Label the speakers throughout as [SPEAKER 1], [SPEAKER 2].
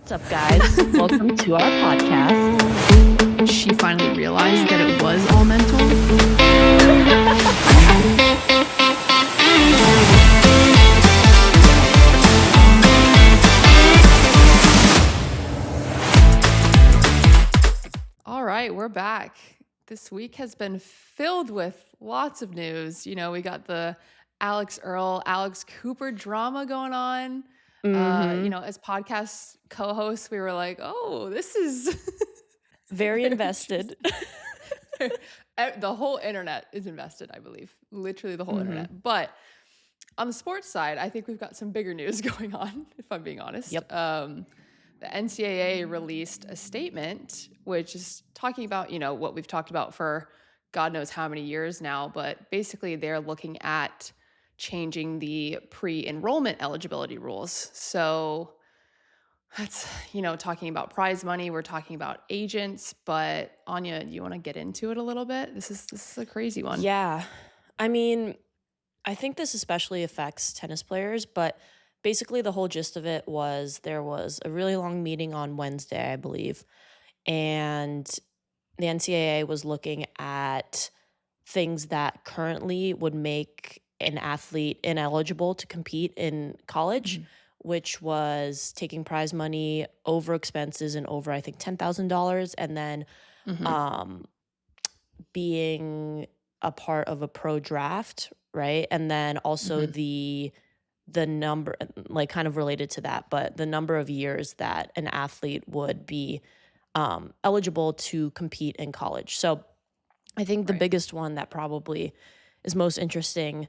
[SPEAKER 1] What's up, guys? Welcome to our podcast.
[SPEAKER 2] She finally realized that it was all mental. All right, we're back. This week has been filled with lots of news. You know, we got the Alex Earl, Alex Cooper drama going on. You know, as podcast co-hosts, we were like, oh, this is
[SPEAKER 1] Very invested.
[SPEAKER 2] The whole internet is invested, I believe. Literally the whole internet. But on the sports side, I think we've got some bigger news going on, if I'm being honest.
[SPEAKER 1] Yep.
[SPEAKER 2] The NCAA released a statement, which is talking about, you know, what we've talked about for God knows how many years now, but basically they're looking at changing the pre-enrollment eligibility rules. So that's, you know, talking about prize money, we're talking about agents, but Anya, do you want to get into it a little bit? This is a crazy one.
[SPEAKER 1] Yeah. I mean, I think this especially affects tennis players, but basically the whole gist of it was there was a really long meeting on Wednesday, I believe, and the NCAA was looking at things that currently would make an athlete ineligible to compete in college, which was taking prize money over expenses and over, I think, $10,000, and then being a part of a pro draft, right? And then also the number, like kind of related to that, but the number of years that an athlete would be eligible to compete in college. So I think the biggest one that probably is most interesting,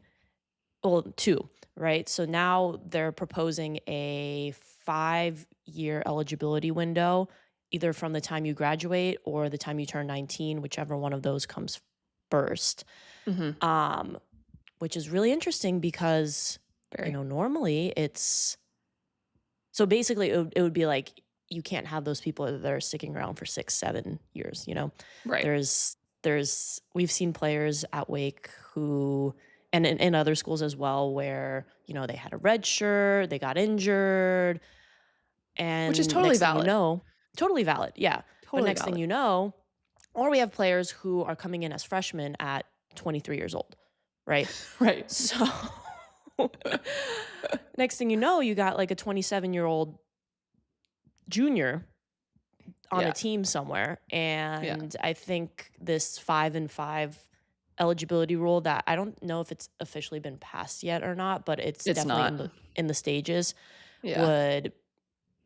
[SPEAKER 1] well, two, right? So now they're proposing a 5-year eligibility window, either from the time you graduate or the time you turn 19, whichever one of those comes first, which is really interesting because, you know, normally it's, so basically it would be like, you can't have those people that are sticking around for 6-7 years, you know?
[SPEAKER 2] Right.
[SPEAKER 1] We've seen players at Wake who, and in other schools as well, where, you know, they had a red shirt, they got injured, and
[SPEAKER 2] Which is totally valid.
[SPEAKER 1] Totally valid, yeah.
[SPEAKER 2] Totally
[SPEAKER 1] but next
[SPEAKER 2] valid.
[SPEAKER 1] thing you know, or we have players who are coming in as freshmen at 23 years old, right?
[SPEAKER 2] Right.
[SPEAKER 1] So next thing you know, you got like a 27-year-old junior on a team somewhere. And I think this 5-and-5 eligibility rule that I don't know if it's officially been passed yet or not, but it's definitely in the stages, would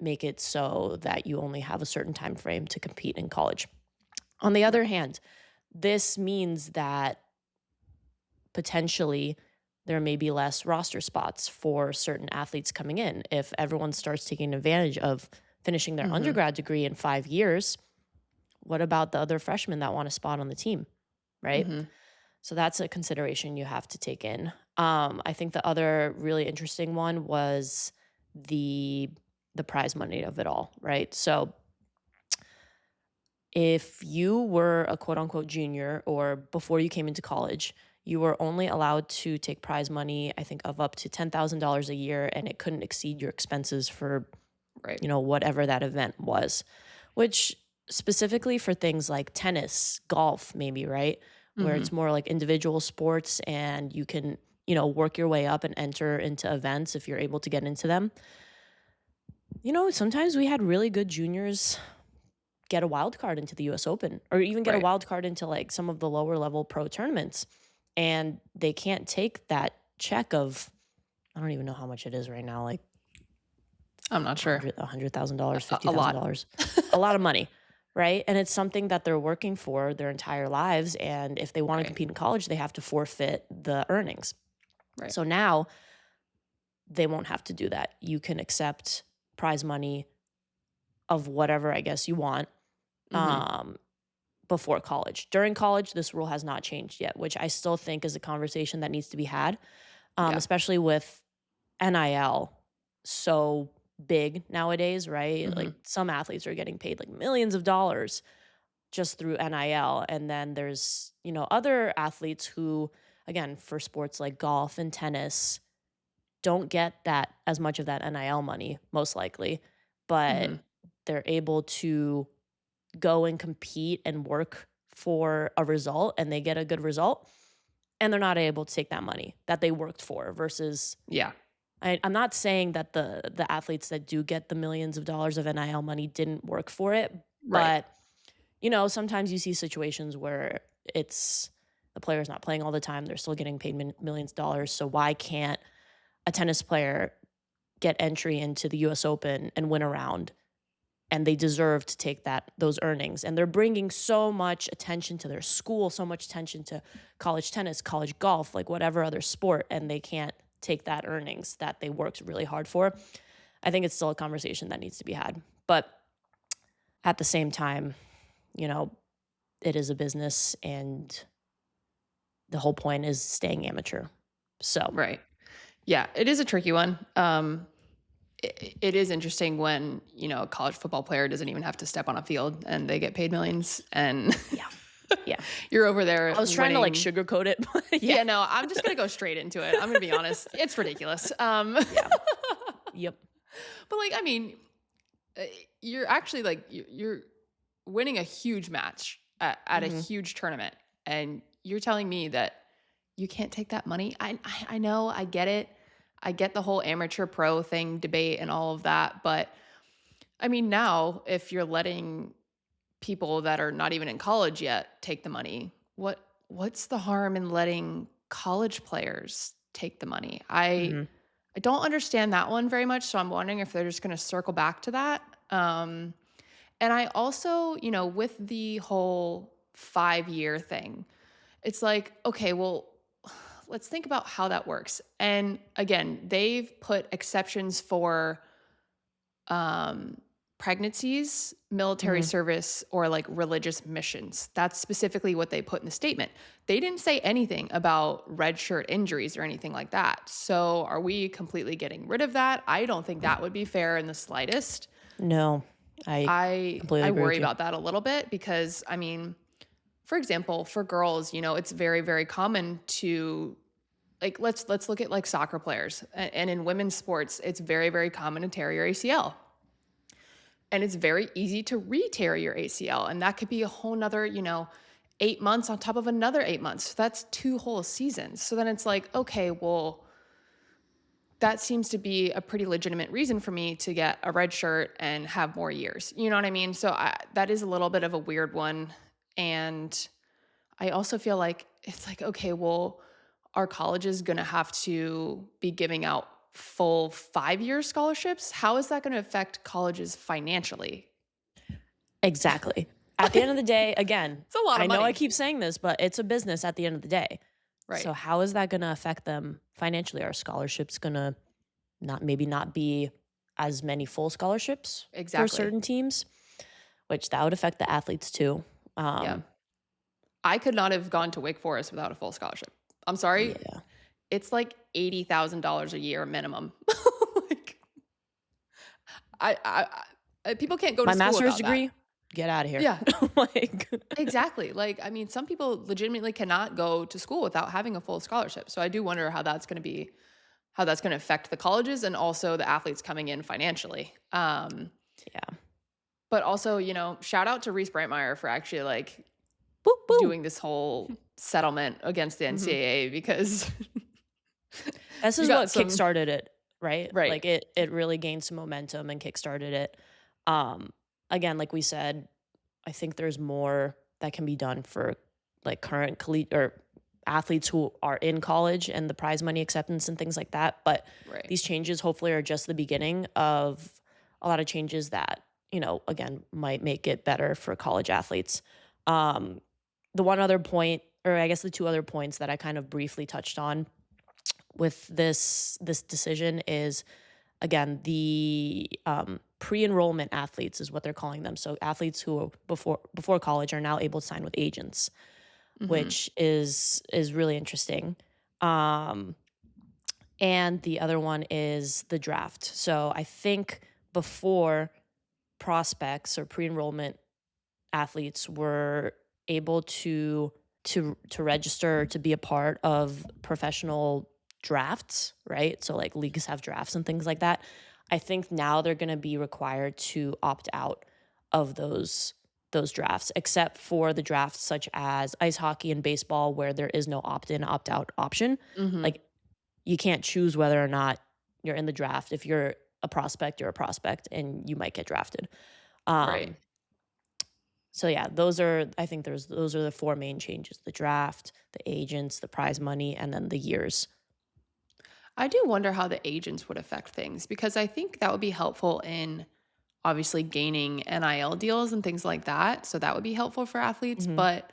[SPEAKER 1] make it so that you only have a certain time frame to compete in college. On the other hand, this means that potentially there may be less roster spots for certain athletes coming in. If everyone starts taking advantage of finishing their undergrad degree in 5 years, what about the other freshmen that want a spot on the team, right? So that's a consideration you have to take in. I think the other really interesting one was the prize money of it all, right? So if you were a quote-unquote junior or before you came into college, you were only allowed to take prize money, I think, of up to $10,000 a year, and it couldn't exceed your expenses for, you know, whatever that event was, which specifically for things like tennis, golf, maybe, right? Where it's more like individual sports and you can, you know, work your way up and enter into events if you're able to get into them. You know, sometimes we had really good juniors get a wild card into the US Open or even get a wild card into like some of the lower level pro tournaments, and they can't take that check of, I don't even know how much it is right now, like
[SPEAKER 2] I'm not sure.
[SPEAKER 1] $100,000, $50,000, a lot of money, right? And it's something that they're working for their entire lives, and if they want to compete in college, they have to forfeit the earnings. So now they won't have to do that. You can accept prize money of whatever, I guess, you want before college. During college, this rule has not changed yet, which I still think is a conversation that needs to be had, especially with NIL so big nowadays, right? Like some athletes are getting paid like millions of dollars just through NIL. And then there's, you know, other athletes who, again, for sports like golf and tennis, don't get that as much of that NIL money, most likely, but they're able to go and compete and work for a result and they get a good result and they're not able to take that money that they worked for versus
[SPEAKER 2] Yeah.
[SPEAKER 1] I'm not saying that the athletes that do get the millions of dollars of NIL money didn't work for it,
[SPEAKER 2] Right.
[SPEAKER 1] but sometimes you see situations where it's the player's not playing all the time, they're still getting paid millions of dollars. So why can't a tennis player get entry into the US Open and win a round and they deserve to take those earnings and they're bringing so much attention to their school, so much attention to college tennis, college golf, like whatever other sport, and they can't take that earnings that they worked really hard for. I think it's still a conversation that needs to be had, but at the same time, you know it is a business and the whole point is staying amateur. So
[SPEAKER 2] Right. Yeah, it is a tricky one. It is interesting when, a college football player doesn't even have to step on a field and they get paid millions and
[SPEAKER 1] yeah, yeah,
[SPEAKER 2] you're over
[SPEAKER 1] I
[SPEAKER 2] there
[SPEAKER 1] was trying to like
[SPEAKER 2] winning.
[SPEAKER 1] sugarcoat it, but yeah,
[SPEAKER 2] Yeah, no, I'm just going to go straight into it. I'm going to be honest. It's ridiculous.
[SPEAKER 1] yeah, yep,
[SPEAKER 2] But like, I mean, uh, you're actually like, you're winning a huge match at a
[SPEAKER 1] hmm
[SPEAKER 2] huge tournament. And you're telling me that you can't take that money. I know, I get it. I get the whole amateur pro thing debate and all of that. But I mean, now if you're letting people that are not even in college yet take the money, what's the harm in letting college players take the money?
[SPEAKER 1] hmm
[SPEAKER 2] I don't understand that one very much, so I'm wondering if they're just going to circle back to that. And I also, with the whole 5-year thing, it's like, okay, well, let's think about how that works. And again, they've put exceptions for um, pregnancies, military
[SPEAKER 1] hmm
[SPEAKER 2] service, or like religious missions. That's specifically what they put in the statement. They didn't say anything about red shirt injuries or anything like that. So are we completely getting rid of that? I don't think that would be fair in the slightest.
[SPEAKER 1] No, I completely
[SPEAKER 2] I
[SPEAKER 1] agree
[SPEAKER 2] worry
[SPEAKER 1] with you.
[SPEAKER 2] about that a little bit because I mean, for example, for girls, it's very very common to like let's look at like soccer players and in women's sports, it's very very common to tear your ACL. And it's very easy to re-tear your ACL. And that could be a whole nother, 8 months on top of another 8 months. So that's 2 whole seasons. So then it's like, okay, well, that seems to be a pretty legitimate reason for me to get a red shirt and have more years. You know what I mean? So that is a little bit of a weird one. And I also feel like it's like, okay, well, are colleges going to have to be giving out full 5-year scholarships? How is that going to affect colleges financially?
[SPEAKER 1] Exactly. At the end of the day, again,
[SPEAKER 2] It's a lot
[SPEAKER 1] I
[SPEAKER 2] of
[SPEAKER 1] know I
[SPEAKER 2] money.
[SPEAKER 1] keep saying this, but it's a business at the end of the day.
[SPEAKER 2] Right.
[SPEAKER 1] So how is that going to affect them financially? Are scholarships going to not be as many full scholarships for
[SPEAKER 2] Exactly.
[SPEAKER 1] certain teams, which that would affect the athletes too.
[SPEAKER 2] Yeah.
[SPEAKER 1] Um,
[SPEAKER 2] I could not have gone to Wake Forest without a full scholarship. I'm sorry.
[SPEAKER 1] yeah.
[SPEAKER 2] It's like $80,000 a year minimum. Like people can't go to
[SPEAKER 1] My
[SPEAKER 2] school
[SPEAKER 1] master's
[SPEAKER 2] without that.
[SPEAKER 1] degree, get out of here.
[SPEAKER 2] Yeah.
[SPEAKER 1] Like,
[SPEAKER 2] Exactly. Like, I mean, some people legitimately cannot go to school without having a full scholarship. So I do wonder how that's going to affect the colleges and also the athletes coming in financially.
[SPEAKER 1] yeah.
[SPEAKER 2] But also, shout out to Reese Brightmeyer for actually like
[SPEAKER 1] Boo boo.
[SPEAKER 2] doing this whole settlement against the
[SPEAKER 1] Mhm.
[SPEAKER 2] NCAA because
[SPEAKER 1] This
[SPEAKER 2] you
[SPEAKER 1] is
[SPEAKER 2] got
[SPEAKER 1] what
[SPEAKER 2] some,
[SPEAKER 1] kickstarted it, right?
[SPEAKER 2] right.
[SPEAKER 1] Like it really gained some momentum and kickstarted it. Um, Again, like we said, I think there's more that can be done for like current collegiate or athletes who are in college and the prize money acceptance and things like that. But
[SPEAKER 2] Right.
[SPEAKER 1] these changes hopefully are just the beginning of a lot of changes that, again, might make it better for college athletes. Um, the one other point, or I guess the two other points that I kind of briefly touched on with this decision is again the pre-enrollment athletes is what they're calling them. So athletes who before college are now able to sign with agents,
[SPEAKER 2] Mhm.
[SPEAKER 1] which is really interesting. Um, and the other one is the draft. So I think before prospects or pre-enrollment athletes were able to register to be a part of professional drafts, right? So like leagues have drafts and things like that. I think now they're gonna be required to opt out of those drafts, except for the drafts such as ice hockey and baseball where there is no opt-in, opt-out option.
[SPEAKER 2] Mhm.
[SPEAKER 1] Like, you can't choose whether or not you're in the draft. If you're a prospect, you're a prospect, and you might get drafted.
[SPEAKER 2] Right.
[SPEAKER 1] Um, so yeah, those are I think those are the 4 main changes: the draft, the agents, the prize money, and then the years.
[SPEAKER 2] I do wonder how the agents would affect things because I think that would be helpful in obviously gaining NIL deals and things like that. So that would be helpful for athletes.
[SPEAKER 1] Mhm.
[SPEAKER 2] But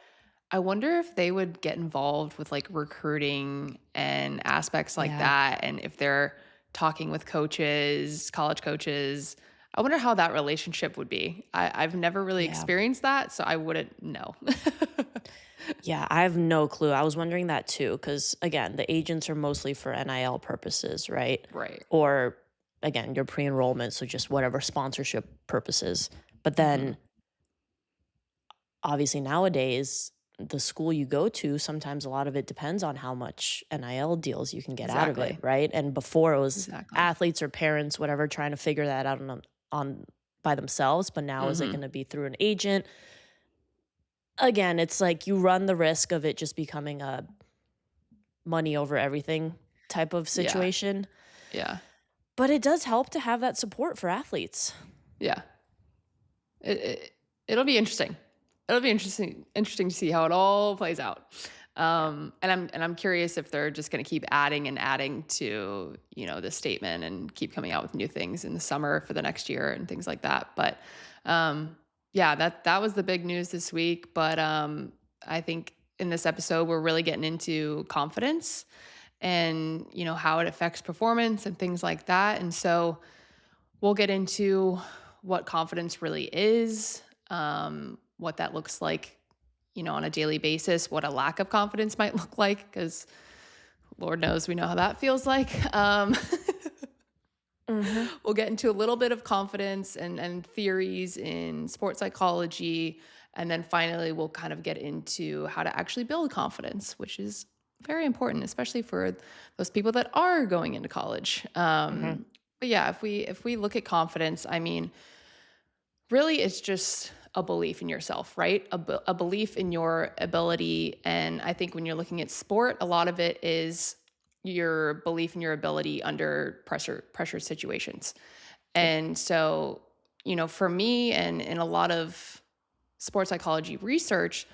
[SPEAKER 2] I wonder if they would get involved with like recruiting and aspects like
[SPEAKER 1] Yeah,
[SPEAKER 2] that. And if they're talking with coaches, college coaches, I wonder how that relationship would be. I've never really
[SPEAKER 1] yeah.
[SPEAKER 2] experienced that. So I wouldn't know.
[SPEAKER 1] Yeah, I have no clue. I was wondering that too, because again, the agents are mostly for NIL purposes, right?
[SPEAKER 2] Right.
[SPEAKER 1] Or again, your pre-enrollment, so just whatever sponsorship purposes. But
[SPEAKER 2] Hmm.
[SPEAKER 1] then obviously nowadays, the school you go to, sometimes a lot of it depends on how much NIL deals you can get out of it,
[SPEAKER 2] Exactly.
[SPEAKER 1] right? And before it was
[SPEAKER 2] Exactly.
[SPEAKER 1] athletes or parents, whatever, trying to figure that out on by themselves. But now is it
[SPEAKER 2] Hmm.
[SPEAKER 1] going to be through an agent? Again, it's like you run the risk of it just becoming a money over everything type of
[SPEAKER 2] Yeah.
[SPEAKER 1] situation.
[SPEAKER 2] Yeah.
[SPEAKER 1] But it does help to have that support for athletes.
[SPEAKER 2] Yeah. It'll be interesting. It'll be interesting to see how it all plays out.
[SPEAKER 1] Yeah.
[SPEAKER 2] And I'm curious if they're just going to keep adding and adding to the statement and keep coming out with new things in the summer for the next year and things like that. But yeah, that was the big news this week. But I think in this episode we're really getting into confidence and how it affects performance and things like that. And so we'll get into what confidence really is, what that looks like, on a daily basis, what a lack of confidence might look like, because Lord knows we know how that feels like.
[SPEAKER 1] Mhm.
[SPEAKER 2] We'll get into a little bit of confidence and theories in sports psychology. And then finally, we'll kind of get into how to actually build confidence, which is very important, especially for those people that are going into college.
[SPEAKER 1] Mhm.
[SPEAKER 2] But yeah, if we look at confidence, I mean, really it's just a belief in yourself, right? A belief in your ability. And I think when you're looking at sport, a lot of it is your belief in your ability under pressure situations.
[SPEAKER 1] Yep.
[SPEAKER 2] And so, for me and in a lot of sports psychology research,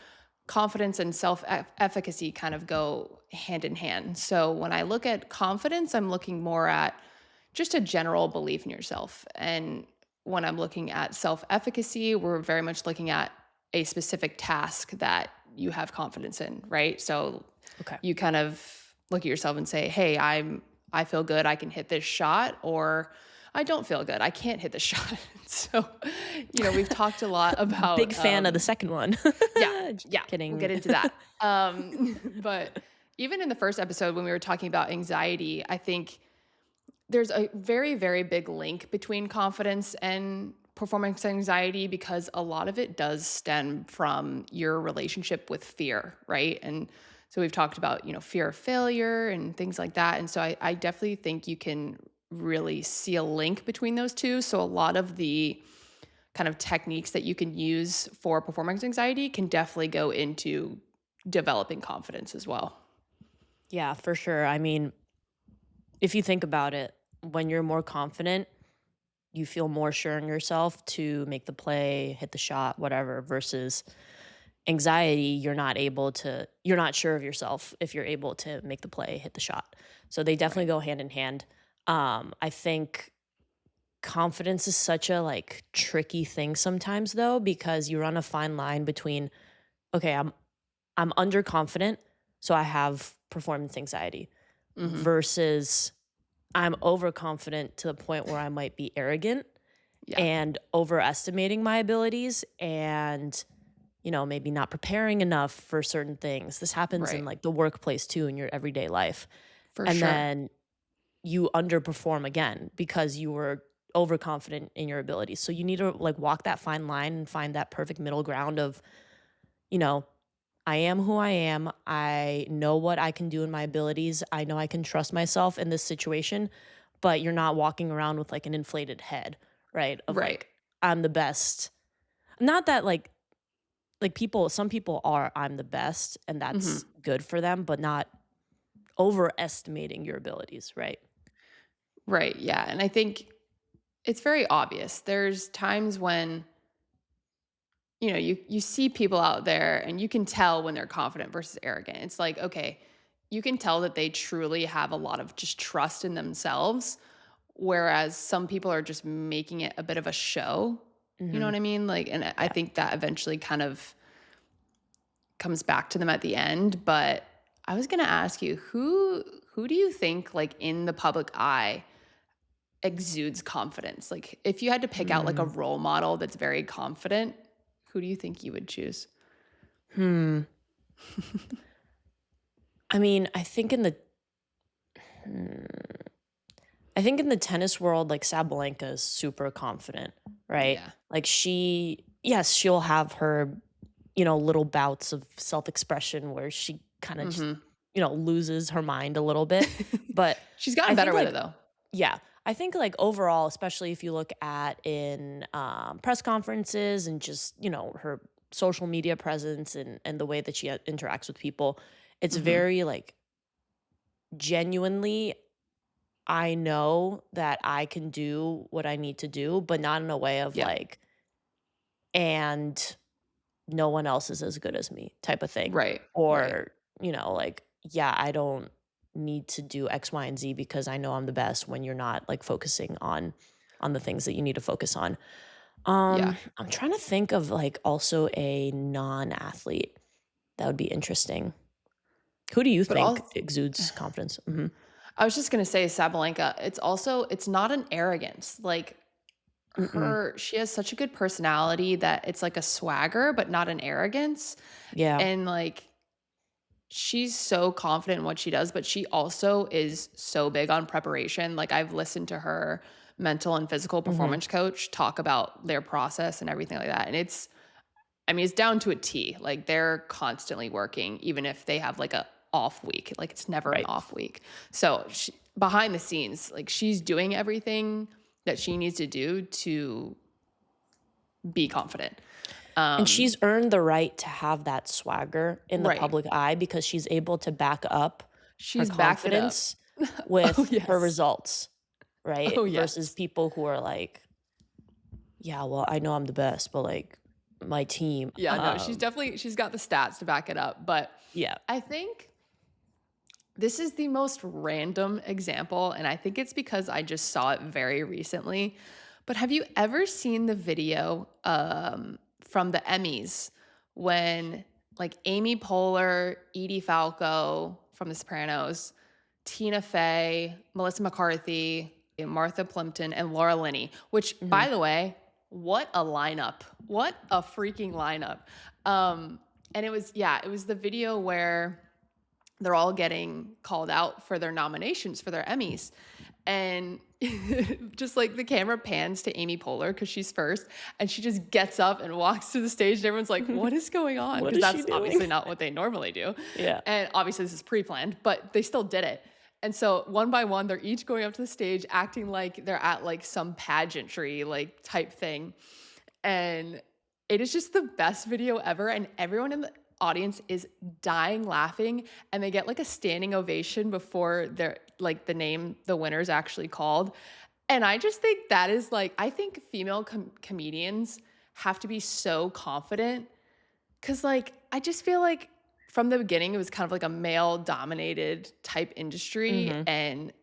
[SPEAKER 2] confidence and self efficacy kind of go hand in hand. So when I look at confidence, I'm looking more at just a general belief in yourself. And when I'm looking at self efficacy, we're very much looking at a specific task that you have confidence in, right? So
[SPEAKER 1] Okay.
[SPEAKER 2] you kind of look at yourself and say, "Hey, I feel good. I can hit this shot," or "I don't feel good. I can't hit this shot." So, we've talked a lot
[SPEAKER 1] Big
[SPEAKER 2] about
[SPEAKER 1] fan of the second one.
[SPEAKER 2] yeah,
[SPEAKER 1] Just
[SPEAKER 2] yeah, we'll get
[SPEAKER 1] kidding.
[SPEAKER 2] into that. But even in the first episode when we were talking about anxiety, I think there's a very, very big link between confidence and performance anxiety because a lot of it does stem from your relationship with fear, right? And so we've talked about, fear of failure and things like that. And so I definitely think you can really see a link between those two. So a lot of the kind of techniques that you can use for performance anxiety can definitely go into developing confidence as well.
[SPEAKER 1] Yeah, for sure. I mean, if you think about it, when you're more confident, you feel more sure in yourself to make the play, hit the shot, whatever, versus anxiety, you're not sure of yourself if you're able to make the play, hit the shot. So they definitely
[SPEAKER 2] Right.
[SPEAKER 1] go hand in hand. I think confidence is such a like tricky thing sometimes though, because you run a fine line between, okay, I'm underconfident, so I have performance anxiety,
[SPEAKER 2] Hmm.
[SPEAKER 1] versus I'm overconfident to the point where I might be arrogant
[SPEAKER 2] Yeah,
[SPEAKER 1] and overestimating my abilities and maybe not preparing enough for certain things. This happens in
[SPEAKER 2] right.
[SPEAKER 1] like the workplace too in your everyday life.
[SPEAKER 2] For
[SPEAKER 1] And
[SPEAKER 2] sure.
[SPEAKER 1] then you underperform again because you were overconfident in your abilities. So you need to like walk that fine line and find that perfect middle ground of, you know, I am who I am. I know what I can do in my abilities. I know I can trust myself in this situation, but you're not walking around with like an inflated head, right? Of
[SPEAKER 2] Right.
[SPEAKER 1] like, I'm the best. Not that like people, some people are, I'm the best, and
[SPEAKER 2] Hmm.
[SPEAKER 1] that's good for them, but not overestimating your abilities, right?
[SPEAKER 2] Right. Yeah. And I think it's very obvious. There's times when, you see people out there and you can tell when they're confident versus arrogant. It's like, okay, you can tell that they truly have a lot of just trust in themselves, whereas some people are just making it a bit of a show. You know
[SPEAKER 1] Hmm.
[SPEAKER 2] what I mean? Like, and I
[SPEAKER 1] Yeah.
[SPEAKER 2] think that eventually kind of comes back to them at the end. But I was going to ask you, who do you think, like, in the public eye exudes confidence? Like, if you had to pick out like a
[SPEAKER 1] Mm.
[SPEAKER 2] role model that's very confident, who do you think you would choose?
[SPEAKER 1] Hmm. I mean, hmm, I think in the tennis world, like Sabalenka is super confident, right?
[SPEAKER 2] Yeah.
[SPEAKER 1] Like yes, she'll have her, little bouts of self-expression where she kind of just,
[SPEAKER 2] Mhm.
[SPEAKER 1] loses her mind a little bit. But
[SPEAKER 2] She's gotten
[SPEAKER 1] I
[SPEAKER 2] better
[SPEAKER 1] think
[SPEAKER 2] with it
[SPEAKER 1] like,
[SPEAKER 2] though.
[SPEAKER 1] yeah, I think like overall, especially if you look at in press conferences and just, her social media presence and the way that she interacts with people, it's
[SPEAKER 2] Mhm.
[SPEAKER 1] very like genuinely I know that I can do what I need to do, but not in a way of
[SPEAKER 2] Yeah.
[SPEAKER 1] like, and no one else is as good as me type of thing.
[SPEAKER 2] Right. Right.
[SPEAKER 1] Or, like, yeah, I don't need to do X, Y, and Z because I know I'm the best when you're not like focusing on the things that you need to focus on.
[SPEAKER 2] Yeah.
[SPEAKER 1] I'm trying to think of like also a non-athlete that would be interesting. Who do you
[SPEAKER 2] But
[SPEAKER 1] think
[SPEAKER 2] all
[SPEAKER 1] exudes confidence? Mhm.
[SPEAKER 2] I was just gonna say Sabalenka, it's not an arrogance. Like,
[SPEAKER 1] Mm-mm.
[SPEAKER 2] she has such a good personality that it's like a swagger, but not an arrogance.
[SPEAKER 1] Yeah.
[SPEAKER 2] And like, she's so confident in what she does, but she also is so big on preparation. Like, I've listened to her mental and physical
[SPEAKER 1] Mhm.
[SPEAKER 2] performance coach talk about their process and everything like that. And it's down to a T. Like, they're constantly working, even if they have like a off week. Like, it's never an
[SPEAKER 1] Right.
[SPEAKER 2] off week. So behind the scenes, like, she's doing everything that she needs to do to be confident.
[SPEAKER 1] And
[SPEAKER 2] Um,
[SPEAKER 1] she's earned the right to have that swagger in the
[SPEAKER 2] right.
[SPEAKER 1] public eye because she's able to back up her
[SPEAKER 2] She's backed it up.
[SPEAKER 1] confidence
[SPEAKER 2] Oh
[SPEAKER 1] with her
[SPEAKER 2] yes.
[SPEAKER 1] results, right?
[SPEAKER 2] Oh
[SPEAKER 1] Versus
[SPEAKER 2] yes.
[SPEAKER 1] people who are like, yeah, well, I know I'm the best, but like my team,
[SPEAKER 2] Yeah, no, she's got the stats to back it up. But
[SPEAKER 1] yeah.
[SPEAKER 2] I think this is the most random example, and I think it's because I just saw it very recently. But have you ever seen the video from the Emmys when, like, Amy Poehler, Edie Falco from The Sopranos, Tina Fey, Melissa McCarthy, Martha Plimpton, and Laura Linney, which,
[SPEAKER 1] Mhm.
[SPEAKER 2] by the way, what a lineup. What a freaking lineup. And it was the video where they're all getting called out for their nominations for their Emmys. And just like the camera pans to Amy Poehler because she's first, and she just gets up and walks to the stage, and everyone's like, what is going on?
[SPEAKER 1] What
[SPEAKER 2] Because
[SPEAKER 1] is she
[SPEAKER 2] that's
[SPEAKER 1] doing?
[SPEAKER 2] obviously not what they normally do.
[SPEAKER 1] Yeah.
[SPEAKER 2] And obviously, this is pre planned, but they still did it. And so one by one, they're each going up to the stage, acting like they're at like some pageantry like type thing. And it is just the best video ever. And everyone in the audience is dying laughing. And they get like a standing ovation before they're like the winner's actually called. And I just think that is like, I think female comedians have to be so confident. Cause like, I just feel like from the beginning, it was kind of like a male dominated type industry.
[SPEAKER 1] Mhm.
[SPEAKER 2] And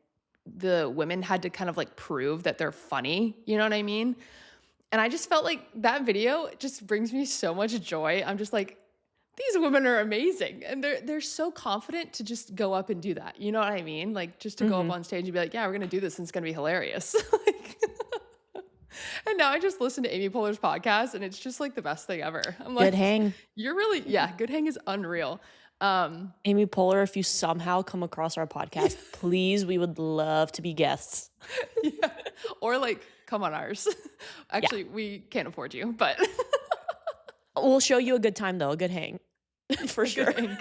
[SPEAKER 2] the women had to kind of like prove that they're funny. You know what I mean? And I just felt like that video just brings me so much joy. I'm just like, these women are amazing. And they're so confident to just go up and do that. You know what I mean? Like, just to go up
[SPEAKER 1] Mhm.
[SPEAKER 2] on stage and be like, yeah, we're gonna do this and it's gonna be hilarious. Like, and now I just listen to Amy Poehler's podcast and it's just like the best thing ever. I'm
[SPEAKER 1] Good
[SPEAKER 2] like,
[SPEAKER 1] hang.
[SPEAKER 2] you're really, yeah, Good Hang is unreal. Um,
[SPEAKER 1] Amy Poehler, if you somehow come across our podcast, please, we would love to be guests.
[SPEAKER 2] yeah. Or like, come on ours.
[SPEAKER 1] Yeah.
[SPEAKER 2] Actually, we can't afford you, but
[SPEAKER 1] We'll show you a good time though, a good hang. For
[SPEAKER 2] A good
[SPEAKER 1] sure.
[SPEAKER 2] hang,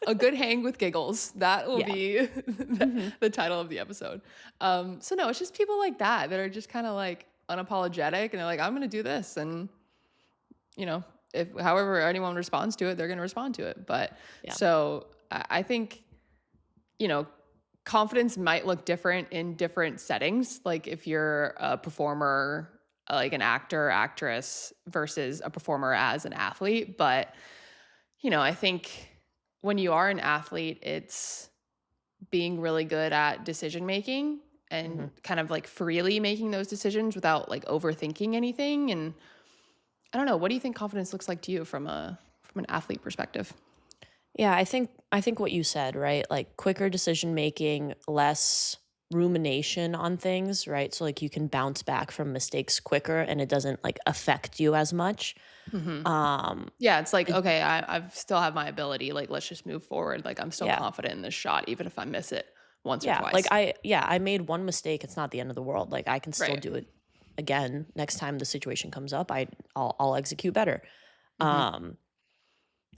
[SPEAKER 2] a good hang with giggles. That will
[SPEAKER 1] Yeah.
[SPEAKER 2] be the,
[SPEAKER 1] Mhm.
[SPEAKER 2] the title of the episode. So no, it's just people like that are just kind of like unapologetic, and they're like, I'm gonna do this, and you know, if however anyone responds to it, they're gonna respond to it. But
[SPEAKER 1] Yeah.
[SPEAKER 2] so I think, you know, confidence might look different in different settings. Like if you're a performer, like an actor, actress versus a performer as an athlete. But, you know, I think when you are an athlete, it's being really good at decision making and
[SPEAKER 1] Mhm.
[SPEAKER 2] kind of like freely making those decisions without like overthinking anything. And I don't know, what do you think confidence looks like to you from an athlete perspective?
[SPEAKER 1] Yeah, I think what you said, right? Like quicker decision making, less rumination on things, right? So like you can bounce back from mistakes quicker and it doesn't like affect you as much.
[SPEAKER 2] Mhm.
[SPEAKER 1] Um
[SPEAKER 2] Yeah, it's like,
[SPEAKER 1] and
[SPEAKER 2] okay, I've still have my ability. Like, let's just move forward. Like, I'm still
[SPEAKER 1] yeah.
[SPEAKER 2] confident in this shot, even if I miss it once or
[SPEAKER 1] Yeah, like
[SPEAKER 2] twice.
[SPEAKER 1] I made one mistake, it's not the end of the world. Like I can still
[SPEAKER 2] Right.
[SPEAKER 1] do it again next time the situation comes up. I'll execute better.
[SPEAKER 2] Hmm.
[SPEAKER 1] Um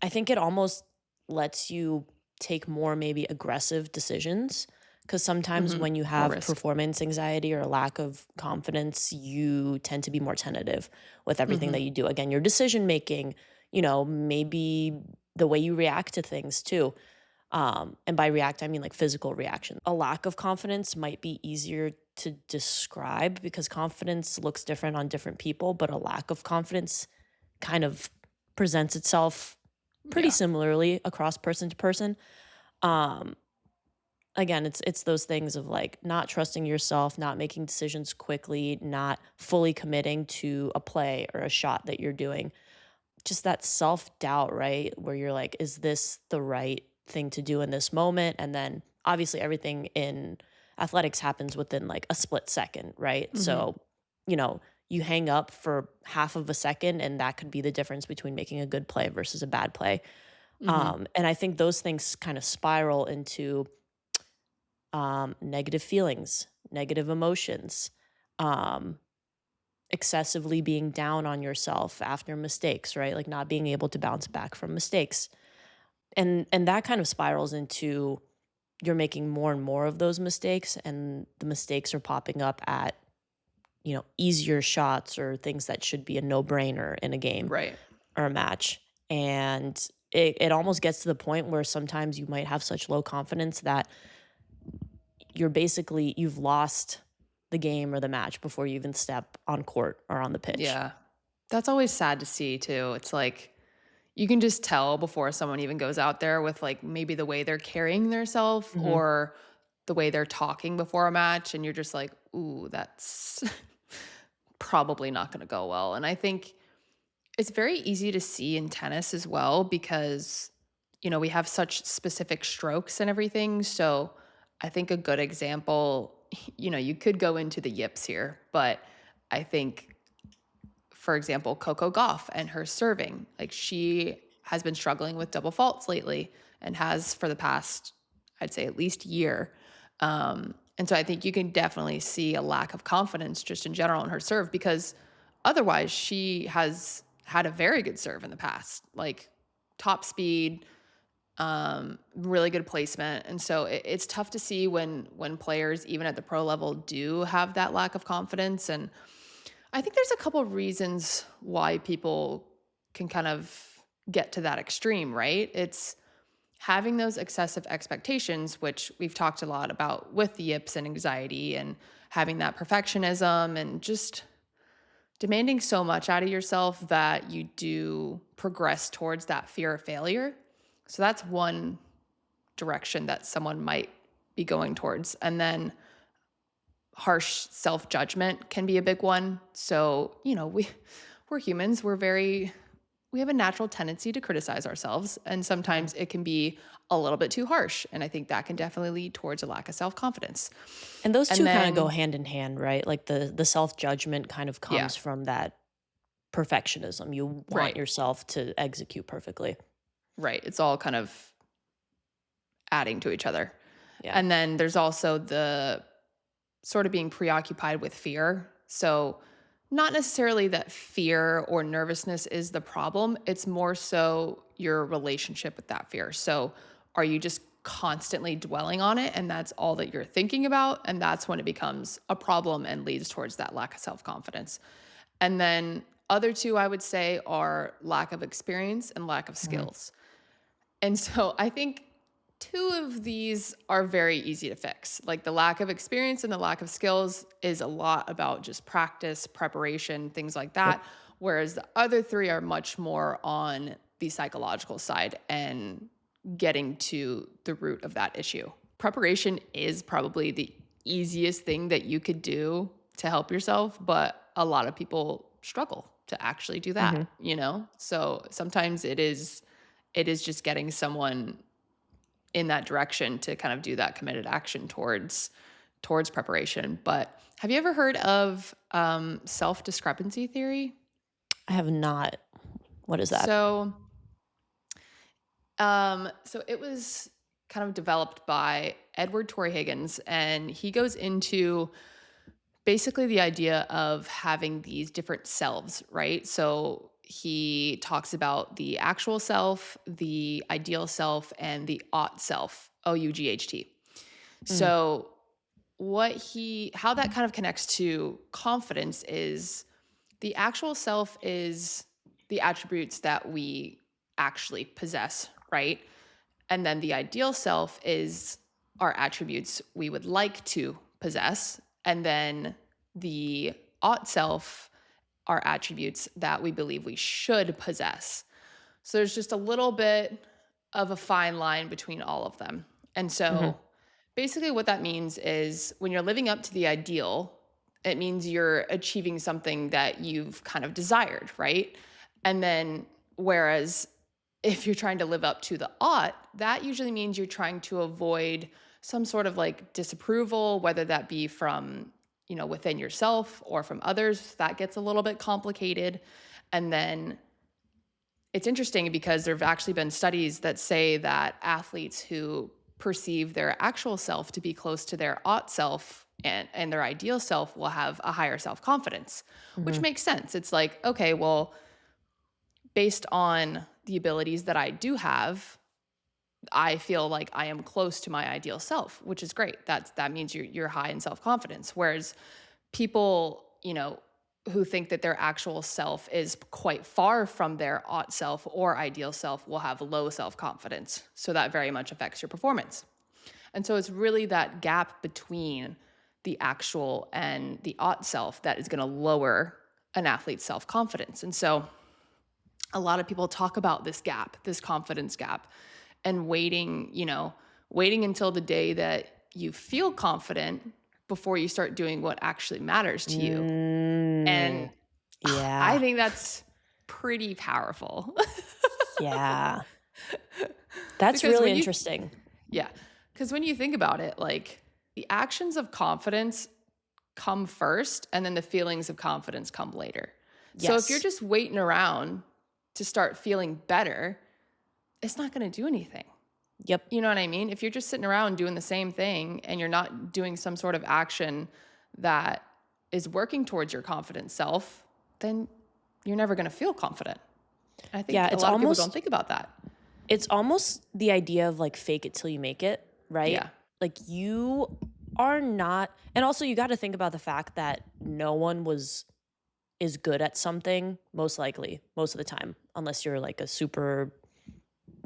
[SPEAKER 1] I think it almost lets you take more maybe aggressive decisions because sometimes
[SPEAKER 2] Hmm.
[SPEAKER 1] when you
[SPEAKER 2] More
[SPEAKER 1] have
[SPEAKER 2] risk.
[SPEAKER 1] performance anxiety or lack of confidence, you tend to be more tentative with everything
[SPEAKER 2] Hmm.
[SPEAKER 1] that you do. Again, your decision making, maybe the way you react to things too. And by react, I mean like physical reaction. A lack of confidence might be easier to describe because confidence looks different on different people, but a lack of confidence kind of presents itself pretty
[SPEAKER 2] Yeah.
[SPEAKER 1] similarly across person to person. Um, Again, it's those things of like not trusting yourself, not making decisions quickly, not fully committing to a play or a shot that you're doing. Just that self-doubt, right? Where you're like, is this the right thing to do in this moment? And then obviously everything in athletics happens within like a split second, right?
[SPEAKER 2] Hmm.
[SPEAKER 1] So, you know, you hang up for half of a second and that could be the difference between making a good play versus a bad play.
[SPEAKER 2] Hmm.
[SPEAKER 1] And I think those things kind of spiral into negative feelings, negative emotions, um, excessively being down on yourself after mistakes, right? Like not being able to bounce back from mistakes. And that kind of spirals into you're making more and more of those mistakes and the mistakes are popping up at, easier shots or things that should be a no-brainer in a game
[SPEAKER 2] Right.
[SPEAKER 1] or a match. And it almost gets to the point where sometimes you might have such low confidence that you've lost the game or the match before you even step on court or on the pitch.
[SPEAKER 2] Yeah. That's always sad to see too. It's like you can just tell before someone even goes out there with like maybe the way they're carrying themselves
[SPEAKER 1] Mhm.
[SPEAKER 2] or the way they're talking before a match, and you're just like, ooh, that's probably not going to go well. And I think it's very easy to see in tennis as well because, you know, we have such specific strokes and everything. So I think a good example, you know, you could go into the yips here, but I think, for example, Coco Gauff and her serving, like she has been struggling with double faults lately and has for the past, I'd say at least year. And so I think you can definitely see a lack of confidence just in general in her serve because otherwise she has had a very good serve in the past, like top speed, really good placement. And so it's tough to see when players, even at the pro level, do have that lack of confidence. And I think there's a couple reasons why people can kind of get to that extreme, right? It's having those excessive expectations, which we've talked a lot about with the yips and anxiety and having that perfectionism and just demanding so much out of yourself that you do progress towards that fear of failure. So that's one direction that someone might be going towards. And then harsh self-judgment can be a big one. So, you know, we're humans, we have a natural tendency to criticize ourselves, and
[SPEAKER 1] Mhm.
[SPEAKER 2] sometimes it can be a little bit too harsh, and I think that can definitely lead towards a lack of self-confidence.
[SPEAKER 1] And those
[SPEAKER 2] And
[SPEAKER 1] 2 kinda go
[SPEAKER 2] then
[SPEAKER 1] hand in hand, right? Like the self-judgment kind of
[SPEAKER 2] yeah,
[SPEAKER 1] comes from that perfectionism. You want
[SPEAKER 2] right.
[SPEAKER 1] yourself to execute perfectly.
[SPEAKER 2] Right. It's all kind of adding to each other.
[SPEAKER 1] Yeah.
[SPEAKER 2] And then there's also the sort of being preoccupied with fear. So, not necessarily that fear or nervousness is the problem. It's more so your relationship with that fear. So are you just constantly dwelling on it and that's all that you're thinking about? And that's when it becomes a problem and leads towards that lack of self-confidence. And then other two I would say are lack of experience and lack of
[SPEAKER 1] Mhm.
[SPEAKER 2] skills. And so I think two of these are very easy to fix. Like the lack of experience and the lack of skills is a lot about just practice, preparation, things like
[SPEAKER 1] Yep.
[SPEAKER 2] that. Whereas the other three are much more on the psychological side and getting to the root of that issue. Preparation is probably the easiest thing that you could do to help yourself, but a lot of people struggle to actually do
[SPEAKER 1] Mhm.
[SPEAKER 2] that. So sometimes it is just getting someone in that direction to kind of do that committed action towards preparation. But have you ever heard of self-discrepancy theory?
[SPEAKER 1] I have not. What is that?
[SPEAKER 2] So so it was kind of developed by Edward Torrey Higgins, and he goes into basically the idea of having these different selves, right? So he talks about the actual self, the ideal self, and the ought self, OUGHT.
[SPEAKER 1] Mm.
[SPEAKER 2] So how that kind of connects to confidence is the actual self is the attributes that we actually possess, right? And then the ideal self is our attributes we would like to possess. And then the ought self are attributes that we believe we should possess. So there's just a little bit of a fine line between all of them. And
[SPEAKER 1] Mhm.
[SPEAKER 2] so basically what that means is when you're living up to the ideal, it means you're achieving something that you've kind of desired, right? And then whereas if you're trying to live up to the ought, that usually means you're trying to avoid some sort of like disapproval, whether that be from, within yourself or from others. That gets a little bit complicated. And then it's interesting because there have actually been studies that say that athletes who perceive their actual self to be close to their ought self and their ideal self will have a higher self confidence, which
[SPEAKER 1] Mhm.
[SPEAKER 2] makes sense. It's like, okay, well, based on the abilities that I do have, I feel like I am close to my ideal self, which is great. That means you're high in self confidence. Whereas people, who think that their actual self is quite far from their ought self or ideal self will have low self confidence. So that very much affects your performance. And so it's really that gap between the actual and the ought self that is going to lower an athlete's self confidence. And so a lot of people talk about this gap, this confidence gap, and waiting until the day that you feel confident before you start doing what actually matters to you.
[SPEAKER 1] Mm.
[SPEAKER 2] And I
[SPEAKER 1] Yeah.
[SPEAKER 2] think that's pretty powerful.
[SPEAKER 1] Yeah. That's
[SPEAKER 2] because
[SPEAKER 1] really
[SPEAKER 2] when you
[SPEAKER 1] interesting.
[SPEAKER 2] Yeah, because when you think about it, like the actions of confidence come first and then the feelings of confidence come later. So if you're
[SPEAKER 1] Yes.
[SPEAKER 2] just waiting around to start feeling better, it's not going to do anything.
[SPEAKER 1] Yep.
[SPEAKER 2] You know what I mean? If you're just sitting around doing the same thing and you're not doing some sort of action that is working towards your confident self, then you're never going to feel confident. I think
[SPEAKER 1] Yeah,
[SPEAKER 2] a lot of people don't think about that.
[SPEAKER 1] it's almost the idea of like fake it till you make it, right?
[SPEAKER 2] Yeah.
[SPEAKER 1] Like you are not, and also you got to think about the fact that no one is good at something most likely most of the time unless you're like a super,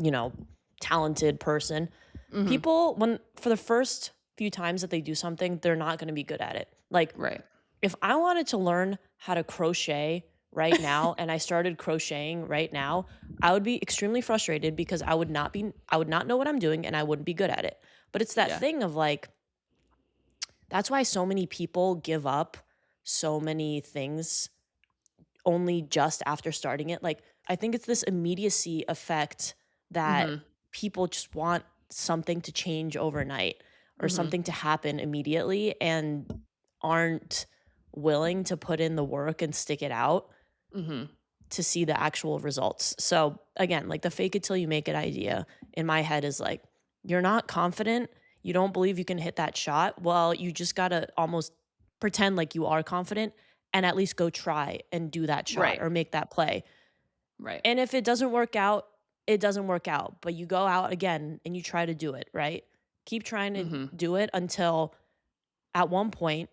[SPEAKER 1] you know, talented person.
[SPEAKER 2] Mhm.
[SPEAKER 1] People when for the first few times that they do something, they're not going to be good at it. Like
[SPEAKER 2] Right.
[SPEAKER 1] if I wanted to learn how to crochet right now and I started crocheting right now, I would be extremely frustrated because I would not know what I'm doing and I wouldn't be good at it. But it's that
[SPEAKER 2] Yeah.
[SPEAKER 1] thing of like that's why so many people give up so many things only just after starting it. Like I think it's this immediacy effect that
[SPEAKER 2] Mhm.
[SPEAKER 1] people just want something to change overnight or
[SPEAKER 2] Mhm.
[SPEAKER 1] something to happen immediately and aren't willing to put in the work and stick it out
[SPEAKER 2] Mhm.
[SPEAKER 1] to see the actual results. So again, like the fake it till you make it idea in my head is like, you're not confident, you don't believe you can hit that shot. Well, you just got to almost pretend like you are confident and at least go try and do that shot
[SPEAKER 2] Right.
[SPEAKER 1] or make that play.
[SPEAKER 2] Right.
[SPEAKER 1] And if it doesn't work out, it doesn't work out, but you go out again and you try to do it, right? Keep trying to
[SPEAKER 2] Mhm.
[SPEAKER 1] do it until at one point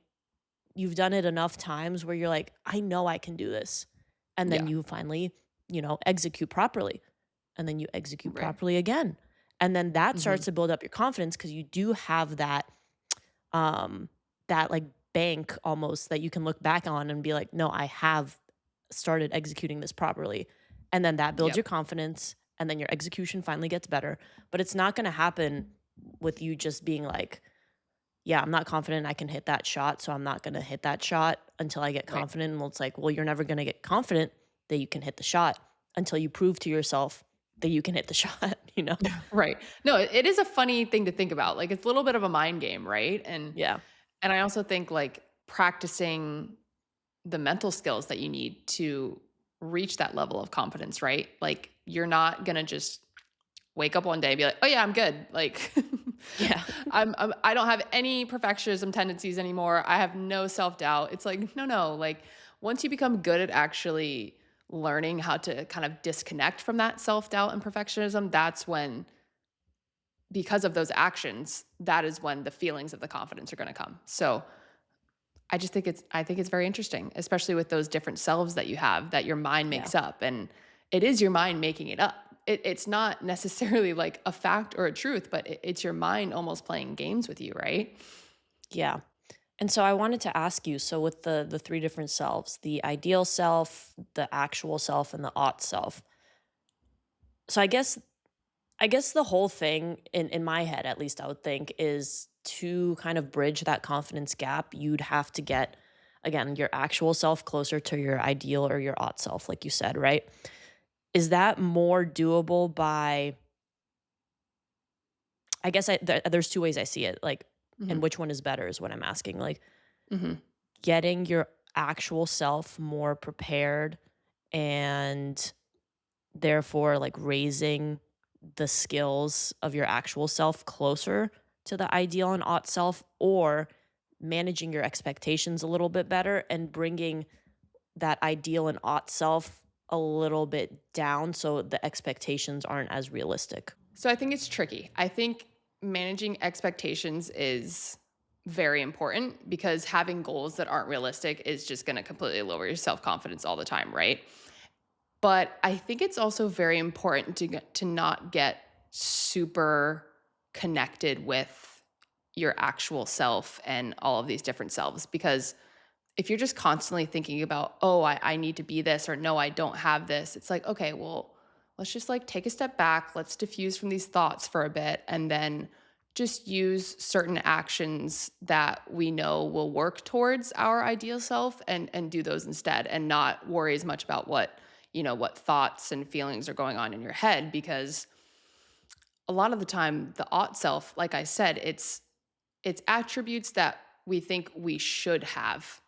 [SPEAKER 1] you've done it enough times where you're like, I know I can do this. And then
[SPEAKER 2] Yeah.
[SPEAKER 1] you finally, execute properly. And then you execute
[SPEAKER 2] Right.
[SPEAKER 1] properly again. And then that
[SPEAKER 2] Mhm.
[SPEAKER 1] starts to build up your confidence because you do have um that like bank almost that you can look back on and be like, no, I have started executing this properly. And then that builds
[SPEAKER 2] Yep.
[SPEAKER 1] your confidence and then your execution finally gets better. But it's not going to happen with you just being like, yeah, I'm not confident I can hit that shot, so I'm not going to hit that shot until I get
[SPEAKER 2] Right.
[SPEAKER 1] confident. Well, it's like, well, you're never going to get confident that you can hit the shot until you prove to yourself that you can hit the shot.
[SPEAKER 2] Right. No, it is a funny thing to think about. Like, it's a little bit of a mind game, right?
[SPEAKER 1] Yeah.
[SPEAKER 2] And I also think, like, practicing the mental skills that you need to reach that level of confidence, right? Like, you're not gonna just wake up one day and be like, "Oh yeah, I'm good." Like,
[SPEAKER 1] Yeah.
[SPEAKER 2] I don't have any perfectionism tendencies anymore. I have no self-doubt. It's like, no, no. Like, once you become good at actually learning how to kind of disconnect from that self-doubt and perfectionism, that's when, because of those actions, that is when the feelings of the confidence are going to come. So I think it's very interesting, especially with those different selves that you have that your mind
[SPEAKER 1] Yeah.
[SPEAKER 2] makes up. And it is your mind making it up. It's not necessarily like a fact or a truth, but it's your mind almost playing games with you, right?
[SPEAKER 1] Yeah. And so I wanted to ask you, so with the three different selves, the ideal self, the actual self, and the ought self. So I guess the whole thing in my head, at least I would think, is to kind of bridge that confidence gap, you'd have to get again your actual self closer to your ideal or your ought self, like you said, right? Is that more doable by I guess there's two ways I see it, like, and
[SPEAKER 2] Hmm.
[SPEAKER 1] which one is better is what I'm asking. Like
[SPEAKER 2] Hmm.
[SPEAKER 1] getting your actual self more prepared and therefore like raising the skills of your actual self closer to the ideal and ought self, or managing your expectations a little bit better and bringing that ideal and ought self a little bit down so the expectations aren't as realistic.
[SPEAKER 2] So I think it's tricky. I think managing expectations is very important because having goals that aren't realistic is just going to completely lower your self confidence all the time, right? But I think it's also very important to not get super connected with your actual self and all of these different selves, because if you're just constantly thinking about, oh, I need to be this, or no, I don't have this, it's like, okay, well, let's just like take a step back. Let's diffuse from these thoughts for a bit and then just use certain actions that we know will work towards our ideal self and do those instead, and not worry as much about what thoughts and feelings are going on in your head, because a lot of the time the ought self, like I said, it's attributes that we think we should have.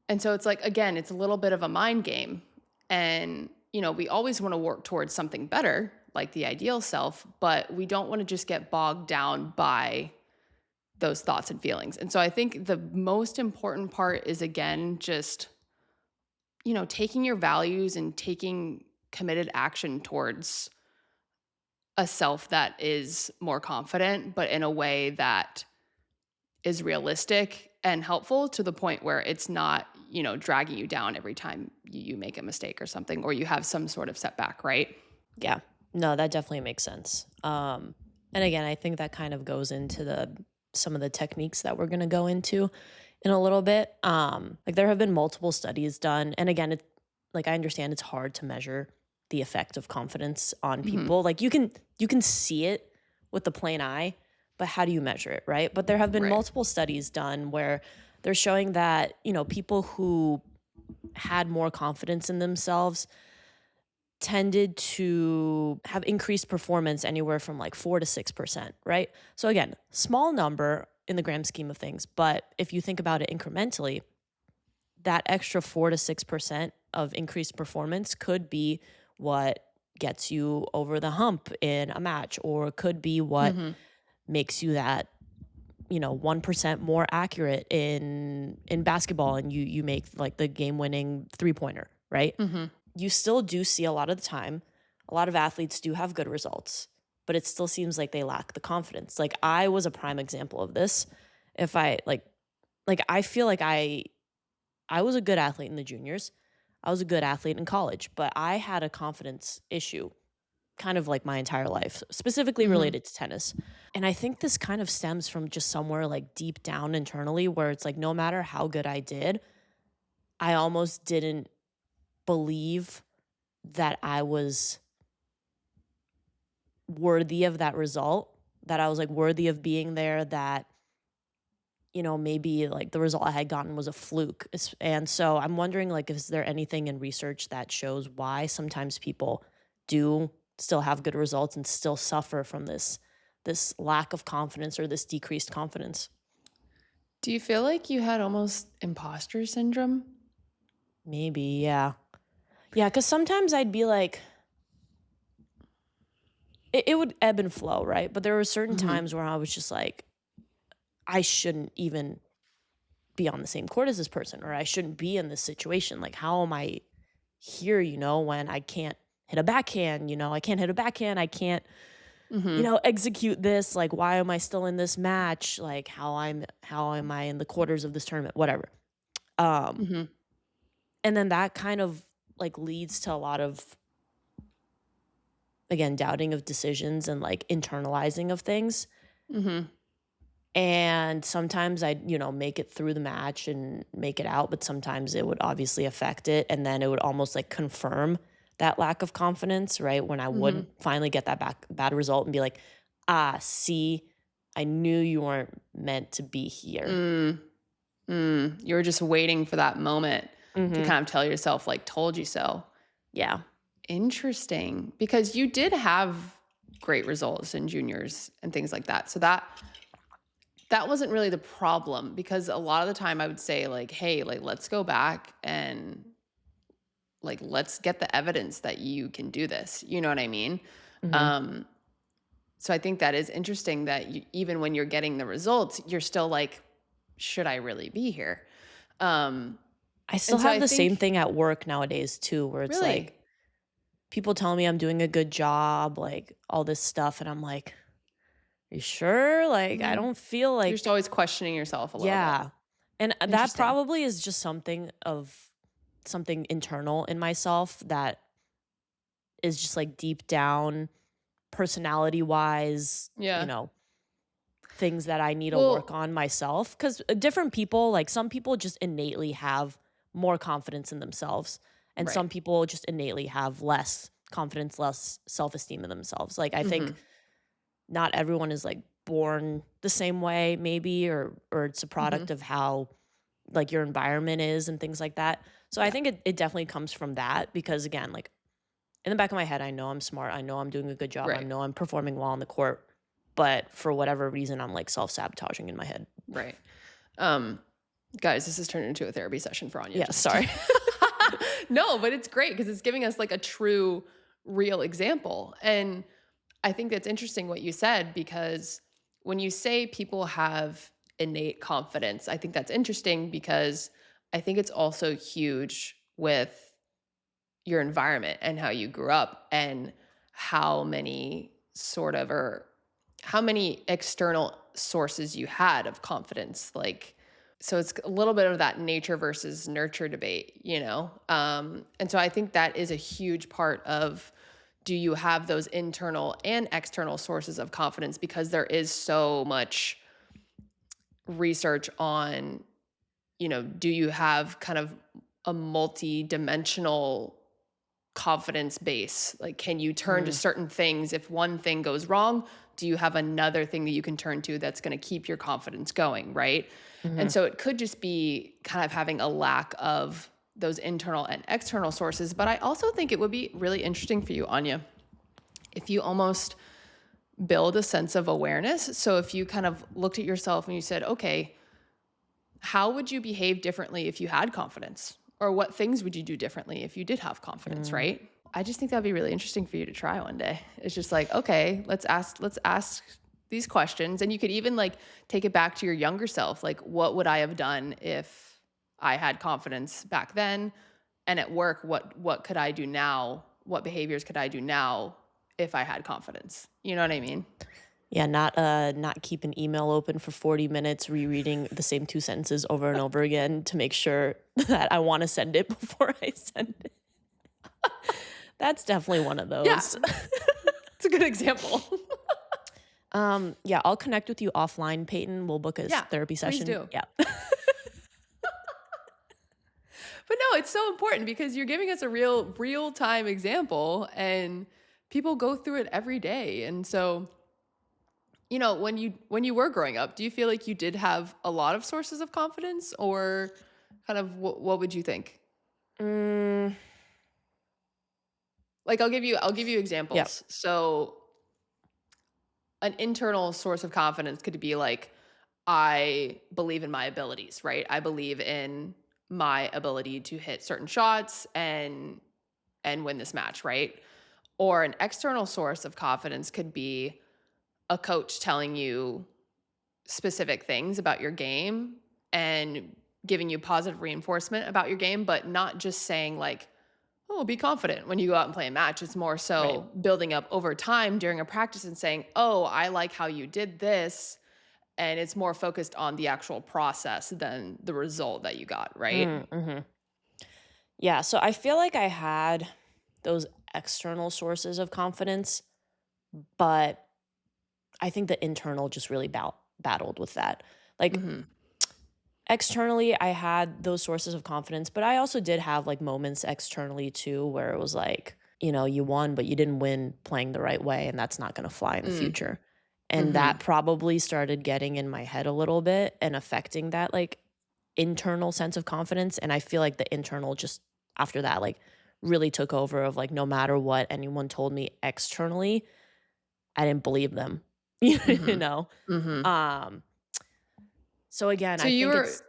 [SPEAKER 2] And so it's like, again, it's a little bit of a mind game. And, we always want to work towards something better, like the ideal self, but we don't want to just get bogged down by those thoughts and feelings. And so I think the most important part is, again, just, taking your values and taking committed action towards a self that is more confident, but in a way that is realistic and helpful, to the point where it's not, dragging you down every time you make a mistake or something, or you have some sort of setback, right?
[SPEAKER 1] Yeah. No, that definitely makes sense. And again, I think that kind of goes into the some of the techniques that we're going to go into in a little bit. Like there have been multiple studies done, and again, like I understand it's hard to measure the effect of confidence on
[SPEAKER 2] Mhm.
[SPEAKER 1] people. Like you can see it with the plain eye, but how do you measure it, right? But there have been
[SPEAKER 2] Right.
[SPEAKER 1] multiple studies done where they're showing that people who had more confidence in themselves tended to have increased performance anywhere from like 4 to 6%, right? So again, small number in the grand scheme of things, but if you think about it incrementally, that extra 4 to 6% of increased performance could be what gets you over the hump in a match, or could be what
[SPEAKER 2] Mhm.
[SPEAKER 1] makes you that 1% more accurate in basketball, and you make like the game winning three pointer, right?
[SPEAKER 2] Mhm.
[SPEAKER 1] You still do see a lot of the time a lot of athletes do have good results, but it still seems like they lack the confidence. Like I was a prime example of this. If I like I feel like I was a good athlete in the juniors. I was a good athlete in college, but I had a confidence issue kind of like my entire life, specifically
[SPEAKER 2] Mhm.
[SPEAKER 1] related to tennis. And I think this kind of stems from just somewhere like deep down internally where it's like no matter how good I did, I almost didn't believe that I was worthy of that result, that I was like worthy of being there, that, maybe like the result I had gotten was a fluke. And so I'm wondering, like, is there anything in research that shows why sometimes people do still have good results and still suffer from this lack of confidence or this decreased confidence?
[SPEAKER 2] Do you feel like you had almost imposter syndrome?
[SPEAKER 1] Maybe, yeah. Yeah, because sometimes I'd be like, it would ebb and flow, right? But there were certain
[SPEAKER 2] Mhm.
[SPEAKER 1] times where I was just like, I shouldn't even be on the same court as this person, or I shouldn't be in this situation. Like, how am I here, when I can't hit a backhand, I can't hit a backhand. I can't,
[SPEAKER 2] Mhm.
[SPEAKER 1] execute this. Like, why am I still in this match? Like, how am I in the quarters of this tournament? Whatever. Um,
[SPEAKER 2] Mhm.
[SPEAKER 1] and then that kind of like leads to a lot of, again, doubting of decisions and like internalizing of things.
[SPEAKER 2] Mhm.
[SPEAKER 1] And sometimes I'd, make it through the match and make it out, but sometimes it would obviously affect it. And then it would almost like confirm that lack of confidence, right? When I would
[SPEAKER 2] Mhm.
[SPEAKER 1] finally get that bad result and be like, see, I knew you weren't meant to be here.
[SPEAKER 2] Mm. You were just waiting for that moment to
[SPEAKER 1] Hmm.
[SPEAKER 2] kind of tell yourself, like, "Told you so."
[SPEAKER 1] Yeah.
[SPEAKER 2] Interesting, because you did have great results in juniors and things like that. So that wasn't really the problem, because a lot of the time I would say, like, "Hey, like, let's go back and, like, let's get the evidence that you can do this." You know what I mean?
[SPEAKER 1] Hmm.
[SPEAKER 2] Um, so I think that is interesting that even when you're getting the results, you're still like, "Should I really be here?" Um,
[SPEAKER 1] I still
[SPEAKER 2] and so
[SPEAKER 1] have
[SPEAKER 2] I
[SPEAKER 1] the same
[SPEAKER 2] think
[SPEAKER 1] thing at work nowadays too, where it's
[SPEAKER 2] really,
[SPEAKER 1] like people tell me I'm doing a good job, like all this stuff. And I'm like, you sure? Like, I
[SPEAKER 2] mhm,
[SPEAKER 1] don't feel
[SPEAKER 2] you're just
[SPEAKER 1] like,
[SPEAKER 2] always questioning yourself a little bit.
[SPEAKER 1] yeah. And that
[SPEAKER 2] Interesting.
[SPEAKER 1] probably is just something internal in myself that is just like deep down personality wise,
[SPEAKER 2] Yeah.
[SPEAKER 1] things that I need to work
[SPEAKER 2] Well,
[SPEAKER 1] on myself. Cause different people, like some people just innately have more confidence in themselves, and
[SPEAKER 2] right.
[SPEAKER 1] some people just innately have less confidence, less self esteem in themselves. Like, I think
[SPEAKER 2] Mhm.
[SPEAKER 1] not everyone is like born the same way, maybe, or it's a
[SPEAKER 2] Mhm.
[SPEAKER 1] product of how like your environment is and things like that. So I
[SPEAKER 2] Yeah.
[SPEAKER 1] think it definitely comes from that because again, like in the back of my head, I know I'm smart. I know I'm doing a good job. I
[SPEAKER 2] Right.
[SPEAKER 1] know I'm performing well on the court. But for whatever reason, I'm like self sabotaging in my head.
[SPEAKER 2] Right. Um, guys, this has turned into a therapy session for Anya.
[SPEAKER 1] Yeah,
[SPEAKER 2] Just
[SPEAKER 1] sorry.
[SPEAKER 2] no, but it's great because it's giving us like a true, real example. And I think that's interesting what you said, because when you say people have innate confidence, I think that's interesting because I think it's also huge with your environment and how you grew up and how many sort of or how many external sources you had of confidence, like, so it's a little bit of that nature versus nurture debate, and so I think that is a huge part of, do you have those internal and external sources of confidence, because there is so much research on, do you have kind of a multi-dimensional confidence base? Like, can you turn to
[SPEAKER 1] Mm,
[SPEAKER 2] certain things if one thing goes wrong? Do you have another thing that you can turn to that's going to keep your confidence going, right? And
[SPEAKER 1] mhm.
[SPEAKER 2] so it could just be kind of having a lack of those internal and external sources. But I also think it would be really interesting for you, Anya, if you almost build a sense of awareness. So if you kind of looked at yourself and you said, okay, how would you behave differently if you had confidence? Or what things would you do differently if you did have confidence,
[SPEAKER 1] Mm.
[SPEAKER 2] right? I just think that'd be really interesting for you to try one day. It's just like, okay, let's ask these questions. And you could even like take it back to your younger self. Like, what would I have done if I had confidence back then? And at work, what could I do now what behaviors could I do now if I had confidence? You know what I mean?
[SPEAKER 1] Yeah, not keep an email open for 40 minutes rereading the same 2 sentences over and over again to make sure that I wanna send it before I send it. That's definitely one of
[SPEAKER 2] Yeah,
[SPEAKER 1] those.
[SPEAKER 2] it's a good example.
[SPEAKER 1] Yeah, I'll connect with you offline, Peyton. We'll book a
[SPEAKER 2] Yeah,
[SPEAKER 1] therapy
[SPEAKER 2] please
[SPEAKER 1] session.
[SPEAKER 2] do.
[SPEAKER 1] Yeah.
[SPEAKER 2] But no, it's so important because you're giving us a real time example and people go through it every day. And so, when you were growing up, do you feel like you did have a lot of sources of confidence or kind of what would you think?
[SPEAKER 1] Mm,
[SPEAKER 2] Like I'll give you
[SPEAKER 1] yeah,
[SPEAKER 2] examples. So, an internal source of confidence could be like I believe in my abilities, right? I believe in my ability to hit certain shots and win this match, right? Or an external source of confidence could be a coach telling you specific things about your game and giving you positive reinforcement about your game, but not just saying like, "Oh, be confident when you go out and play a match." It's more
[SPEAKER 1] right.
[SPEAKER 2] so building up over time during a practice and saying, "Oh, I like how you did this." And it's more focused on the actual process than the result that you got, right?
[SPEAKER 1] Mhm. Yeah, so I feel like I had those external sources of confidence, but I think the internal just really battled with that. Like,
[SPEAKER 2] Mhm.
[SPEAKER 1] externally, I had those sources of confidence, but I also did have, like, moments externally too where it was like, you won, but you didn't win playing the right way, and that's not gonna fly in the
[SPEAKER 2] Mm.
[SPEAKER 1] future. And that
[SPEAKER 2] Mhm.
[SPEAKER 1] probably started getting in my head a little bit and affecting that, like, internal sense of confidence, and I feel like the internal just after that, like, really took over of, like, no matter what anyone told me externally, I didn't believe them, you
[SPEAKER 2] Mhm.
[SPEAKER 1] know?
[SPEAKER 2] Mhm.
[SPEAKER 1] Um, so again,
[SPEAKER 2] So
[SPEAKER 1] I
[SPEAKER 2] you
[SPEAKER 1] think
[SPEAKER 2] were
[SPEAKER 1] it's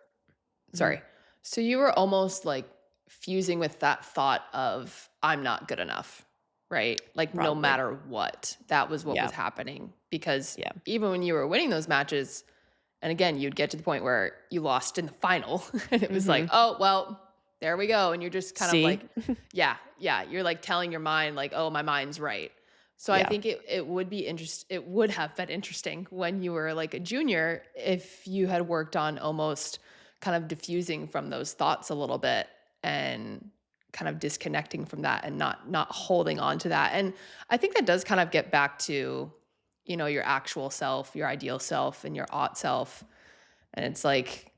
[SPEAKER 1] mhm,
[SPEAKER 2] sorry. So you were almost like fusing with that thought of I'm not good enough, right? Like no
[SPEAKER 1] probably.
[SPEAKER 2] matter what, that was what
[SPEAKER 1] Yeah,
[SPEAKER 2] was happening because
[SPEAKER 1] yeah.
[SPEAKER 2] even when you were winning those matches and again, you'd get to the point where you lost in the final and it was like,
[SPEAKER 1] Mhm.
[SPEAKER 2] "Oh, well, there we go." And you're just kind of
[SPEAKER 1] See?
[SPEAKER 2] like, yeah, yeah, you're like telling your mind like, "Oh, my mind's right." So I
[SPEAKER 1] Yeah,
[SPEAKER 2] think it would have been interesting when you were like a junior if you had worked on almost kind of diffusing from those thoughts a little bit and kind of disconnecting from that and not holding on to that. And I think that does kind of get back to your actual self, your ideal self and your ought self. And it's like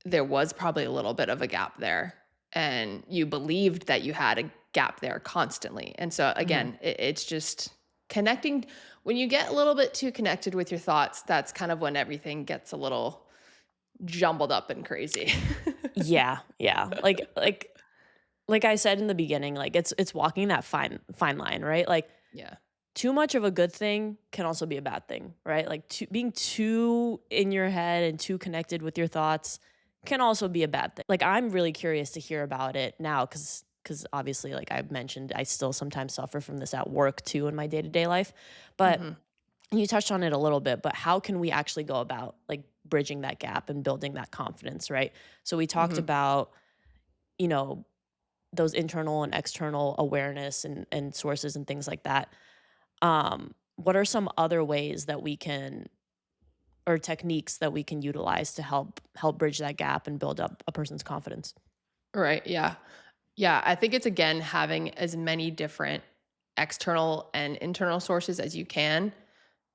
[SPEAKER 2] there was probably a little bit of a gap there and you believed that you had a gap there constantly. And so
[SPEAKER 1] mhm.
[SPEAKER 2] again, it's just connecting when you get a little bit too connected with your thoughts, that's kind of when everything gets a little jumbled up and crazy.
[SPEAKER 1] Yeah, yeah. Like I said in the beginning, like, it's walking that fine line, right? Like,
[SPEAKER 2] Yeah.
[SPEAKER 1] too much of a good thing can also be a bad thing, right? Like, being too in your head and too connected with your thoughts can also be a bad thing. Like, I'm really curious to hear about it now because obviously, like I've mentioned, I still sometimes suffer from this at work too in my day-to-day life. But
[SPEAKER 2] Mhm.
[SPEAKER 1] you touched on it a little bit, but how can we actually go about, like, bridging that gap and building that confidence, right? So we talked
[SPEAKER 2] Mhm.
[SPEAKER 1] about, you know, those internal and external awareness and sources and things like that. What are some other ways that we can or techniques that we can utilize to help bridge that gap and build up a person's confidence?
[SPEAKER 2] Right, yeah. Yeah, I think it's again having as many different external and internal sources as you can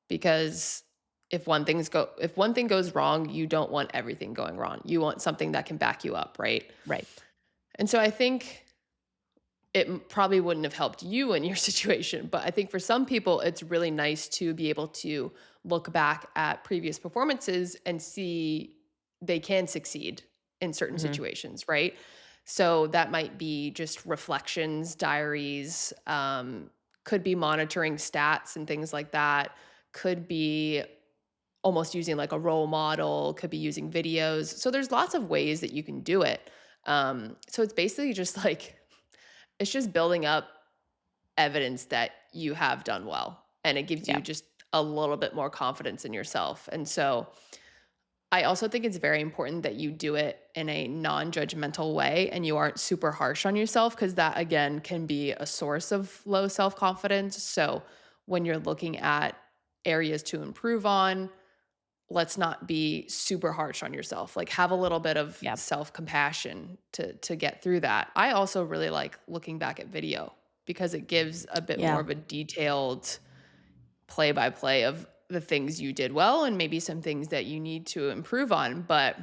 [SPEAKER 2] because if one thing goes wrong, you don't want everything going wrong. You want something that can back you up, right?
[SPEAKER 1] Right.
[SPEAKER 2] And so I think probably wouldn't have helped you in your situation, but I think for some people it's really nice to be able to look back at previous performances and see they can succeed in certain
[SPEAKER 1] Mhm.
[SPEAKER 2] situations, right? So that might be just reflections, diaries, could be monitoring stats and things like that, could be almost using like a role model, could be using videos. So there's lots of ways that you can do it. So it's basically just like it's just building up evidence that you have done well, and it gives
[SPEAKER 1] Yeah.
[SPEAKER 2] you just a little bit more confidence in yourself. And so I also think it's very important that you do it in a non-judgmental way and you aren't super harsh on yourself because that again can be a source of low self-confidence. So when you're looking at areas to improve on, let's not be super harsh on yourself. Like have a little bit of
[SPEAKER 1] Yeah.
[SPEAKER 2] self-compassion to get through that. I also really like looking back at video because it gives a bit more
[SPEAKER 1] Yeah.
[SPEAKER 2] of a detailed play by play of the things you did well and maybe some things that you need to improve on. But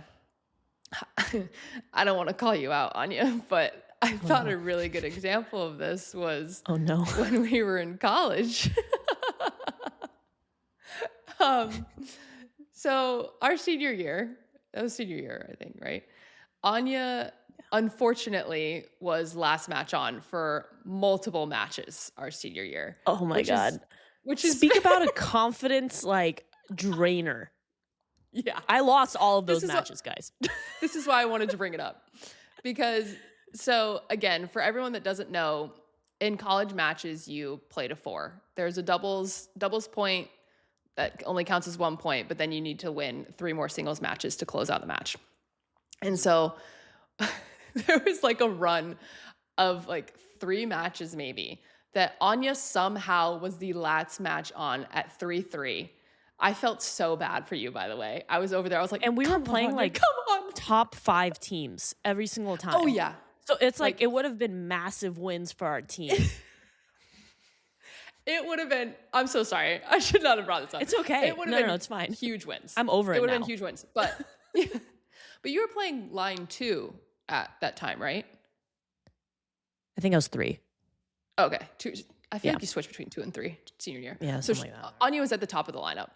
[SPEAKER 2] I don't want to call you out, Anya, but I
[SPEAKER 1] Oh
[SPEAKER 2] thought
[SPEAKER 1] no.
[SPEAKER 2] a really good example of this was
[SPEAKER 1] Oh no.
[SPEAKER 2] when we were in college. um, so our senior year, that was senior year, I think, right? Anya, unfortunately, was last match on for multiple matches our senior year,
[SPEAKER 1] Oh my
[SPEAKER 2] which is
[SPEAKER 1] god.
[SPEAKER 2] which is
[SPEAKER 1] Speak about a confidence like drainer.
[SPEAKER 2] yeah.
[SPEAKER 1] I lost all of
[SPEAKER 2] This
[SPEAKER 1] those
[SPEAKER 2] is what
[SPEAKER 1] matches, guys.
[SPEAKER 2] this is why I wanted to bring it up. Because so again, for everyone that doesn't know, in college matches you play to 4. There's a doubles point that only counts as 1 point, but then you need to win 3 more singles matches to close out the match. And so there was like a run of like 3 matches maybe that Anya somehow was the last match on at 3-3. I felt so bad for you, by the way. I was over there. I was like,
[SPEAKER 1] And we were
[SPEAKER 2] come on,
[SPEAKER 1] playing
[SPEAKER 2] Anya,
[SPEAKER 1] like
[SPEAKER 2] come on.
[SPEAKER 1] top 5 teams every single
[SPEAKER 2] Oh,
[SPEAKER 1] time.
[SPEAKER 2] yeah.
[SPEAKER 1] So it's like
[SPEAKER 2] Like,
[SPEAKER 1] it would have been massive wins for our team.
[SPEAKER 2] it would have been, I'm so sorry. I should not have brought this up.
[SPEAKER 1] It's okay.
[SPEAKER 2] It would have
[SPEAKER 1] No, no,
[SPEAKER 2] been
[SPEAKER 1] no, it's fine.
[SPEAKER 2] huge wins.
[SPEAKER 1] I'm over
[SPEAKER 2] It
[SPEAKER 1] it
[SPEAKER 2] would have
[SPEAKER 1] now.
[SPEAKER 2] been huge wins. But, but you were playing line 2 at that time, right?
[SPEAKER 1] I think I was 3.
[SPEAKER 2] Okay. 2. I feel
[SPEAKER 1] Yeah.
[SPEAKER 2] like you switched between 2 and 3 senior year.
[SPEAKER 1] Yeah,
[SPEAKER 2] So
[SPEAKER 1] something like that.
[SPEAKER 2] Anya was at the top of the lineup.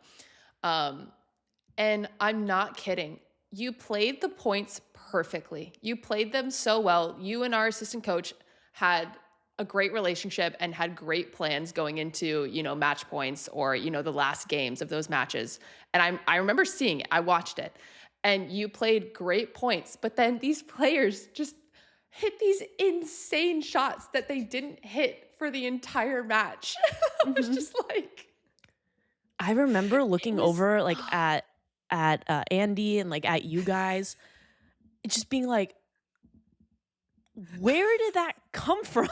[SPEAKER 2] And I'm not kidding. You played the points perfectly. You played them so well. You and our assistant coach had a great relationship and had great plans going into, match points or, the last games of those matches. And I remember seeing it. I watched it. And you played great points, but then these players just hit these insane shots that they didn't hit for the entire match. I was just like,
[SPEAKER 1] I remember looking
[SPEAKER 2] was
[SPEAKER 1] over like at Andy and like at you guys, just being like, where did that come from?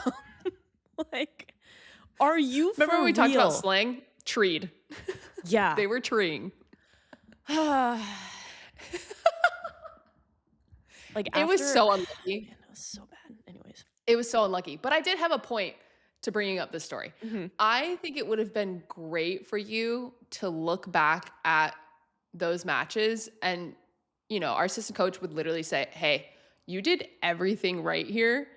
[SPEAKER 1] Like, are you
[SPEAKER 2] remember
[SPEAKER 1] for
[SPEAKER 2] when we talked about
[SPEAKER 1] real?
[SPEAKER 2] slang? Treed.
[SPEAKER 1] Yeah.
[SPEAKER 2] They were treeing.
[SPEAKER 1] Like
[SPEAKER 2] It was
[SPEAKER 1] after-
[SPEAKER 2] so unlucky.
[SPEAKER 1] Man, that was so bad. Anyways.
[SPEAKER 2] It was so unlucky. But I did have a point to bringing up this story.
[SPEAKER 1] Mhm.
[SPEAKER 2] I think it would have been great for you to look back at those matches and, our assistant coach would literally say, hey, you did everything right here.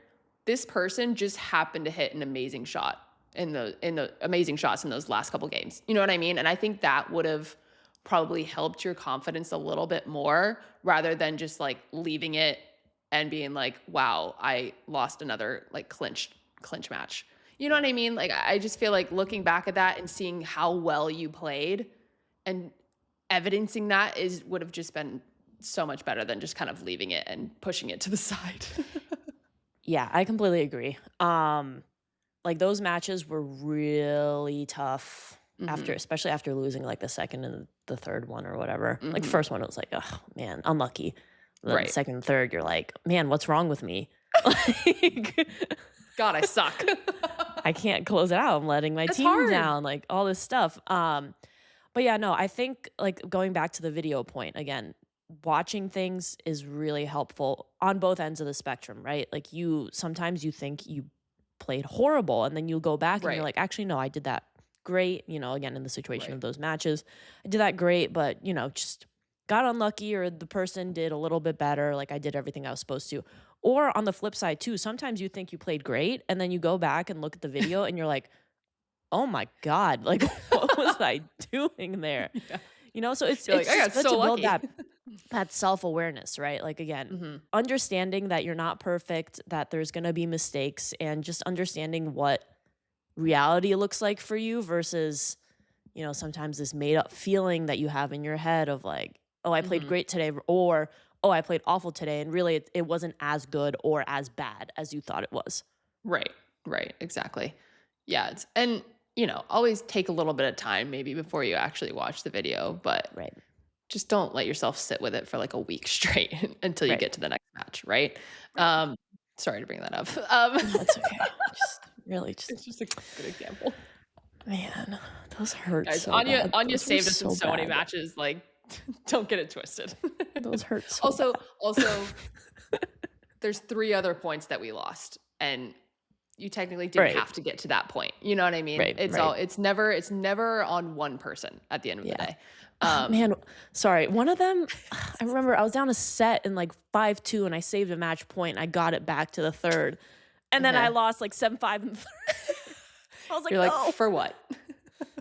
[SPEAKER 2] This person just happened to hit an amazing shot in the amazing shots in those last couple games. You know what I mean? And I think that would have probably helped your confidence a little bit more rather than just like leaving it and being like, wow, I lost another like clinch match. You know what I mean? Like, I just feel like looking back at that and seeing how well you played and evidencing that would have just been so much better than just kind of leaving it and pushing it to the side.
[SPEAKER 1] Yeah, I completely agree. Like those matches were really tough especially after losing like the second and the third one or whatever. Like the first one, it was like, oh man, unlucky. Then
[SPEAKER 2] Right.
[SPEAKER 1] the second and third, you're like, man, what's wrong with me? Like,
[SPEAKER 2] God, I suck.
[SPEAKER 1] I can't close it out. I'm letting my
[SPEAKER 2] That's
[SPEAKER 1] team
[SPEAKER 2] hard.
[SPEAKER 1] down, like all this stuff. But yeah, no, I think like going back to the video point again, watching things is really helpful on both ends of the spectrum, right? Like sometimes you think you played horrible and then you'll go back and
[SPEAKER 2] Right.
[SPEAKER 1] you're like, actually, no, I did that great. Again, in the situation
[SPEAKER 2] Right.
[SPEAKER 1] of those matches, I did that great, but just got unlucky or the person did a little bit better. Like I did everything I was supposed to. Or on the flip side too, sometimes you think you played great and then you go back and look at the video and you're like, oh my God, like what was I doing there?
[SPEAKER 2] Yeah.
[SPEAKER 1] So it's
[SPEAKER 2] You're like, I
[SPEAKER 1] just
[SPEAKER 2] got
[SPEAKER 1] good
[SPEAKER 2] so
[SPEAKER 1] to build
[SPEAKER 2] lucky.
[SPEAKER 1] that self-awareness, right? Like again, understanding that you're not perfect, that there's going to be mistakes, and just understanding what reality looks like for you versus, sometimes this made up feeling that you have in your head of like, oh, I played great today, or oh, I played awful today. And really it wasn't as good or as bad as you thought it was.
[SPEAKER 2] Right. Exactly. Yeah. And always take a little bit of time maybe before you actually watch the video, but
[SPEAKER 1] Right.
[SPEAKER 2] just don't let yourself sit with it for like a week straight until you
[SPEAKER 1] Right.
[SPEAKER 2] get to the next match, right?
[SPEAKER 1] Right.
[SPEAKER 2] Sorry to bring that up.
[SPEAKER 1] No, it's okay. Just really just
[SPEAKER 2] It's just a good example.
[SPEAKER 1] man, those hurt
[SPEAKER 2] Guys,
[SPEAKER 1] so
[SPEAKER 2] Anya
[SPEAKER 1] bad.
[SPEAKER 2] Anya
[SPEAKER 1] Those were
[SPEAKER 2] saved us in
[SPEAKER 1] so
[SPEAKER 2] so many
[SPEAKER 1] bad.
[SPEAKER 2] matches, like, don't get it twisted.
[SPEAKER 1] Those hurt so
[SPEAKER 2] Also,
[SPEAKER 1] bad.
[SPEAKER 2] there's 3 other points that we lost, and you technically didn't
[SPEAKER 1] Right.
[SPEAKER 2] have to get to that point, you know what I mean?
[SPEAKER 1] Right, right.
[SPEAKER 2] It's never on one person at the end of the
[SPEAKER 1] Yeah.
[SPEAKER 2] day.
[SPEAKER 1] Man, sorry. One of them, I remember I was down a set in like 5-2 and I saved a match point and I got it back to the third. And then I
[SPEAKER 2] Okay.
[SPEAKER 1] lost like 7-5 in the third. I was like,
[SPEAKER 2] You're like,
[SPEAKER 1] no.
[SPEAKER 2] "For what?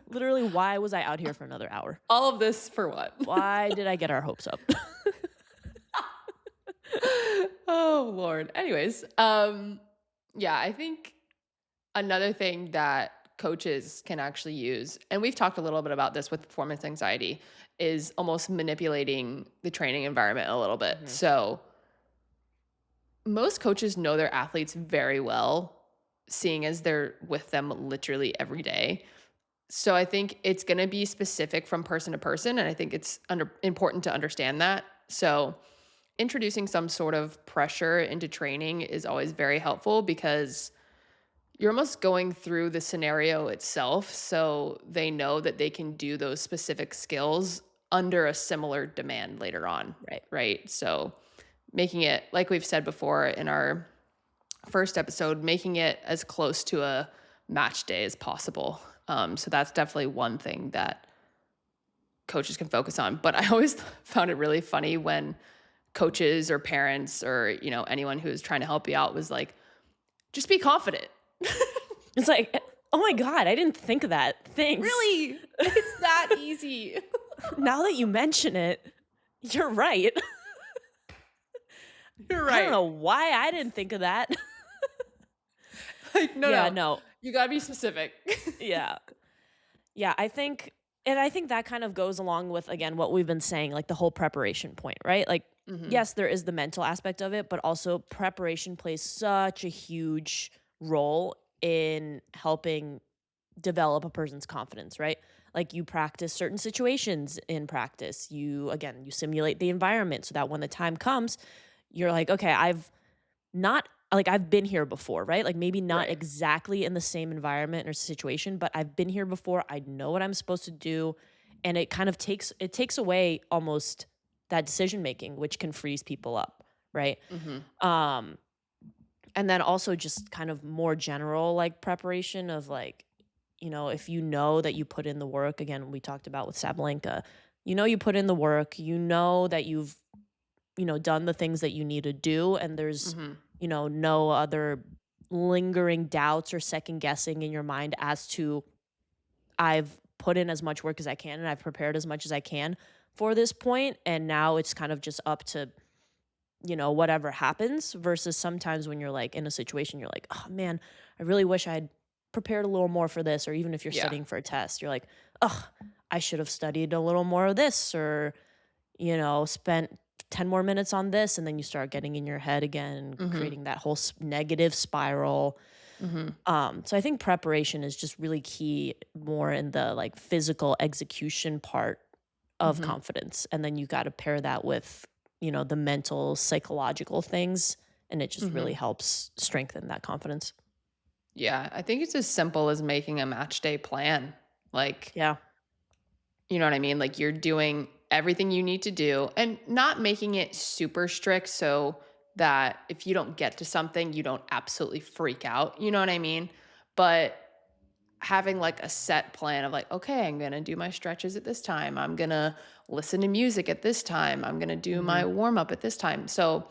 [SPEAKER 1] Literally, why was I out here for another hour?
[SPEAKER 2] All of this for what?"
[SPEAKER 1] Why did I get our hopes up?
[SPEAKER 2] Oh, Lord. Anyways, yeah, I think another thing that coaches can actually use, and we've talked a little bit about this with performance anxiety, is almost manipulating the training environment a little bit.
[SPEAKER 1] Mhm.
[SPEAKER 2] So most coaches know their athletes very well, seeing as they're with them literally every day. So I think it's going to be specific from person to person, and I think it's important to understand that. So introducing some sort of pressure into training is always very helpful because you're almost going through the scenario itself, so they know that they can do those specific skills under a similar demand later on,
[SPEAKER 1] Right.
[SPEAKER 2] right? So making it, like we've said before in our first episode, making it as close to a match day as possible. So that's definitely one thing that coaches can focus on. But I always found it really funny when coaches or parents or, anyone who was trying to help you out was like, just be confident.
[SPEAKER 1] It's like, oh my God, I didn't think of that. Thanks.
[SPEAKER 2] Really? It's that easy.
[SPEAKER 1] Now that you mention it, you're right.
[SPEAKER 2] You're
[SPEAKER 1] I don't
[SPEAKER 2] right.
[SPEAKER 1] know why I didn't think of that.
[SPEAKER 2] Like, no,
[SPEAKER 1] Yeah,
[SPEAKER 2] no.
[SPEAKER 1] no.
[SPEAKER 2] You gotta be specific.
[SPEAKER 1] Yeah. Yeah, I think that kind of goes along with, again, what we've been saying, like the whole preparation point, right? Like,
[SPEAKER 2] Hmm.
[SPEAKER 1] yes, there is the mental aspect of it, but also preparation plays such a huge role in helping develop a person's confidence, right? Like you practice certain situations in practice. You simulate the environment so that when the time comes, you're like, okay, I've been here before, right? Like maybe not
[SPEAKER 2] Right.
[SPEAKER 1] exactly in the same environment or situation, but I've been here before. I know what I'm supposed to do. And it kind of takes away almost that decision making, which can freeze people up, right?
[SPEAKER 2] Hmm.
[SPEAKER 1] Um, and then also just kind of more general like preparation of like, if you know that you put in the work, again, we talked about with Sabalenka, you put in the work, that you've done the things that you need to do, and there's,
[SPEAKER 2] Hmm.
[SPEAKER 1] no other lingering doubts or second guessing in your mind as to I've put in as much work as I can and I've prepared as much as I can for this point, and now it's kind of just up to, whatever happens versus sometimes when you're like in a situation you're like, "Oh man, I really wish I'd prepared a little more for this," or even if you're
[SPEAKER 2] Yeah.
[SPEAKER 1] studying for a test, you're like, "Oh, I should have studied a little more of this," or spent 10 more minutes on this, and then you start getting in your head again and
[SPEAKER 2] Hmm.
[SPEAKER 1] creating that whole negative spiral.
[SPEAKER 2] Hmm.
[SPEAKER 1] So I think preparation is just really key more in the like physical execution part of
[SPEAKER 2] Hmm.
[SPEAKER 1] confidence. And then you got to pair that with, the mental, psychological things. And it just really
[SPEAKER 2] Hmm.
[SPEAKER 1] helps strengthen that confidence.
[SPEAKER 2] Yeah. I think it's as simple as making a match day plan. Like,
[SPEAKER 1] Yeah.
[SPEAKER 2] you know what I mean? Like you're doing everything you need to do and not making it super strict so that if you don't get to something, you don't absolutely freak out. You know what I mean? But having like a set plan of like, okay, I'm going to do my stretches at this time. I'm going to listen to music at this time. I'm going to do
[SPEAKER 1] Hmm.
[SPEAKER 2] my warm up at this time. So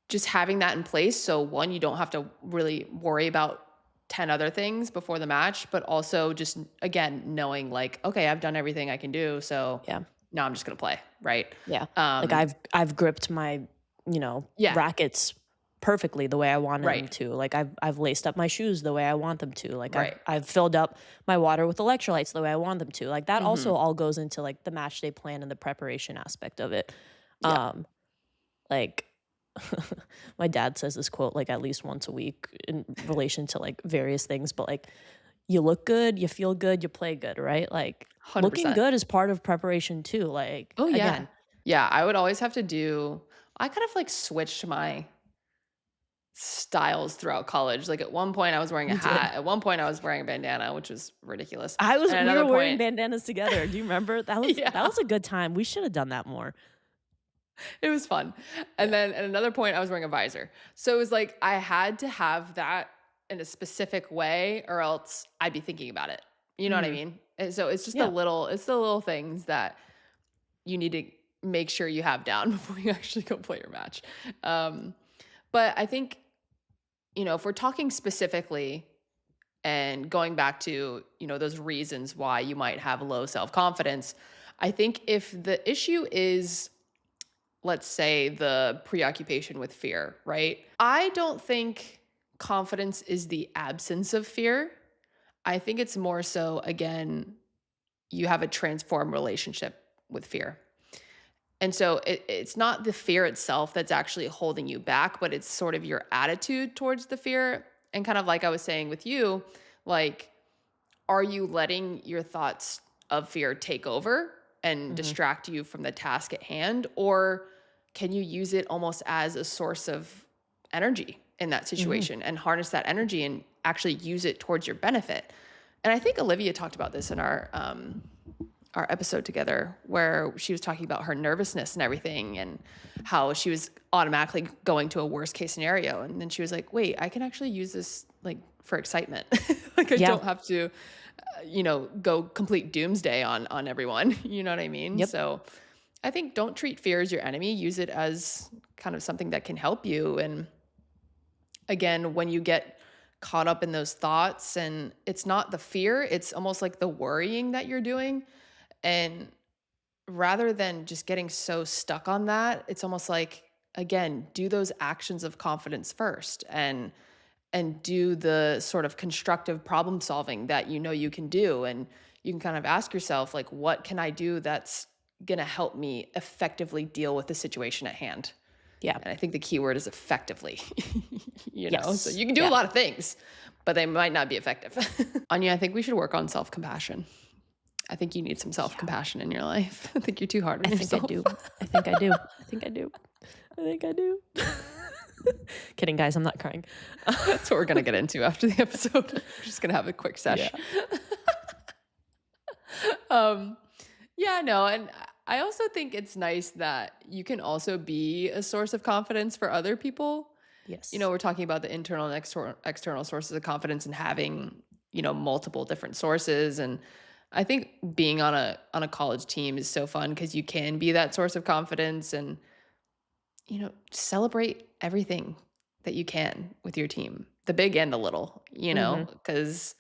[SPEAKER 2] just having that in place. So one, you don't have to really worry about 10 other things before the match, but also just again, knowing like, okay, I've done everything I can do. So
[SPEAKER 1] Yeah.
[SPEAKER 2] now I'm just going to play. Right.
[SPEAKER 1] Yeah. Like
[SPEAKER 2] Um,
[SPEAKER 1] I've gripped my,
[SPEAKER 2] yeah.
[SPEAKER 1] rackets perfectly the way I want them
[SPEAKER 2] Right.
[SPEAKER 1] to. Like I've laced up my shoes the way I want them to. Like I've
[SPEAKER 2] Right.
[SPEAKER 1] I've filled up my water with electrolytes the way I want them to. Like that
[SPEAKER 2] Hmm.
[SPEAKER 1] also all goes into like the match day plan and the preparation aspect of it.
[SPEAKER 2] Yeah.
[SPEAKER 1] Um like my dad says this quote like at least once a week in relation to like various things, but like you look good, you feel good, you play good, right? Like Looking
[SPEAKER 2] 100%.
[SPEAKER 1] good is part of preparation too. Like,
[SPEAKER 2] Oh, yeah.
[SPEAKER 1] again,
[SPEAKER 2] Yeah, I would always have to do I kind of, like, switched my styles throughout college. Like, at one point, I was wearing a
[SPEAKER 1] you did.
[SPEAKER 2] hat. At one point, I was wearing a bandana, which was ridiculous. And
[SPEAKER 1] We
[SPEAKER 2] another
[SPEAKER 1] were wearing
[SPEAKER 2] point
[SPEAKER 1] bandanas together. Do you remember? That
[SPEAKER 2] yeah,
[SPEAKER 1] was a good time. We should have done that more.
[SPEAKER 2] it was fun. And
[SPEAKER 1] Yeah.
[SPEAKER 2] then at another point, I was wearing a visor. So it was like I had to have that in a specific way or else I'd be thinking about it. You know what I
[SPEAKER 1] Mhm.
[SPEAKER 2] mean? And so it's just
[SPEAKER 1] Yeah.
[SPEAKER 2] the little things that you need to make sure you have down before you actually go play your match. Um, but I think, if we're talking specifically and going back to, those reasons why you might have low self-confidence, I think if the issue is, let's say, the preoccupation with fear, right? I don't think confidence is the absence of fear. I think it's more so, again, you have a transformed relationship with fear. And so it's not the fear itself that's actually holding you back, but it's sort of your attitude towards the fear. And kind of like I was saying with you, like, are you letting your thoughts of fear take over and
[SPEAKER 1] Mhm.
[SPEAKER 2] distract you from the task at hand? Or can you use it almost as a source of energy in that
[SPEAKER 1] Mhm.
[SPEAKER 2] situation and harness that energy and actually use it towards your benefit? And I think Olivia talked about this in our episode together where she was talking about her nervousness and everything and how she was automatically going to a worst case scenario. And then she was like, wait, I can actually use this like for excitement. Like I
[SPEAKER 1] Yeah.
[SPEAKER 2] don't have to, go complete doomsday on everyone. You know what I mean?
[SPEAKER 1] Yep.
[SPEAKER 2] So I think don't treat fear as your enemy. Use it as kind of something that can help you. And again, when you get caught up in those thoughts and it's not the fear, it's almost like the worrying that you're doing. And rather than just getting so stuck on that, it's almost like, again, do those actions of confidence first and do the sort of constructive problem solving that you can do. And you can kind of ask yourself, like, what can I do that's gonna help me effectively deal with the situation at hand?
[SPEAKER 1] Yeah.
[SPEAKER 2] And I think the key word is effectively. So
[SPEAKER 1] Yes.
[SPEAKER 2] you can do a
[SPEAKER 1] Yeah.
[SPEAKER 2] lot of things, but they might not be effective. Anya, I think we should work on self-compassion. I think you need some
[SPEAKER 1] Yeah.
[SPEAKER 2] self-compassion in your life. I think you're too hard
[SPEAKER 1] I
[SPEAKER 2] on
[SPEAKER 1] think I
[SPEAKER 2] yourself.
[SPEAKER 1] do. I think I do. I think I do. I think I do. Kidding, guys. I'm not crying.
[SPEAKER 2] That's what we're gonna get into after the episode. We're just gonna have a quick
[SPEAKER 1] Yeah.
[SPEAKER 2] sesh. um, yeah, no, and I also think it's nice that you can also be a source of confidence for other people.
[SPEAKER 1] Yes.
[SPEAKER 2] We're talking about the internal and external sources of confidence and having, multiple different sources. And I think being on a college team is so fun because you can be that source of confidence and, celebrate everything that you can with your team, the big and the little,
[SPEAKER 1] Mhm.
[SPEAKER 2] because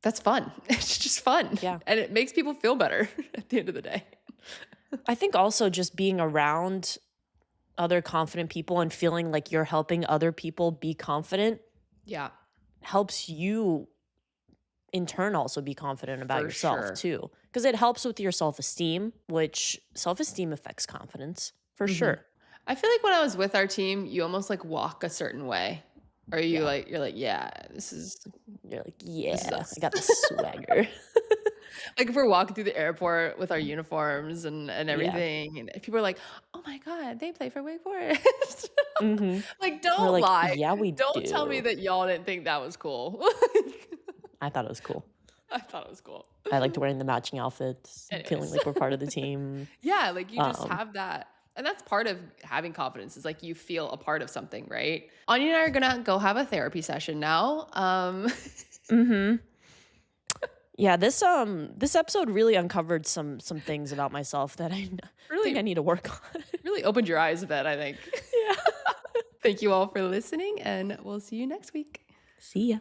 [SPEAKER 2] that's fun. It's just fun.
[SPEAKER 1] Yeah.
[SPEAKER 2] And it makes people feel better at the end of the day.
[SPEAKER 1] I think also just being around other confident people and feeling like you're helping other people be confident
[SPEAKER 2] Yeah,
[SPEAKER 1] helps you in turn also be confident about
[SPEAKER 2] for
[SPEAKER 1] yourself
[SPEAKER 2] sure.
[SPEAKER 1] too, because it helps with your self-esteem, which self-esteem affects confidence for
[SPEAKER 2] Mhm.
[SPEAKER 1] sure.
[SPEAKER 2] I feel like when I was with our team, you almost like walk a certain way. Or
[SPEAKER 1] Yeah.
[SPEAKER 2] you're like, yeah,
[SPEAKER 1] You're like,
[SPEAKER 2] this is
[SPEAKER 1] "Yeah, I
[SPEAKER 2] us.
[SPEAKER 1] got the swagger."
[SPEAKER 2] Like if we're walking through the airport with our uniforms and
[SPEAKER 1] Yeah.
[SPEAKER 2] everything, and people are like, "Oh my god, they play for Wake Forest."
[SPEAKER 1] Mhm.
[SPEAKER 2] Like,
[SPEAKER 1] We're
[SPEAKER 2] don't
[SPEAKER 1] like,
[SPEAKER 2] lie.
[SPEAKER 1] "Yeah, we
[SPEAKER 2] Don't tell me
[SPEAKER 1] do."
[SPEAKER 2] that y'all didn't think that was cool.
[SPEAKER 1] I thought it was cool.
[SPEAKER 2] I thought it was cool.
[SPEAKER 1] I liked wearing the matching outfits, feeling
[SPEAKER 2] Anyways.
[SPEAKER 1] like we're part of the team.
[SPEAKER 2] Yeah, like you just
[SPEAKER 1] Um,
[SPEAKER 2] have that. And that's part of having confidence is like you feel a part of something, right? Anya and I are gonna go have a therapy session now.
[SPEAKER 1] mhm. Yeah, this episode really uncovered some things about myself that think I
[SPEAKER 2] really,
[SPEAKER 1] need to work on.
[SPEAKER 2] really opened your eyes a bit, I think.
[SPEAKER 1] Yeah.
[SPEAKER 2] Thank you all for listening, and we'll see you next week.
[SPEAKER 1] See ya.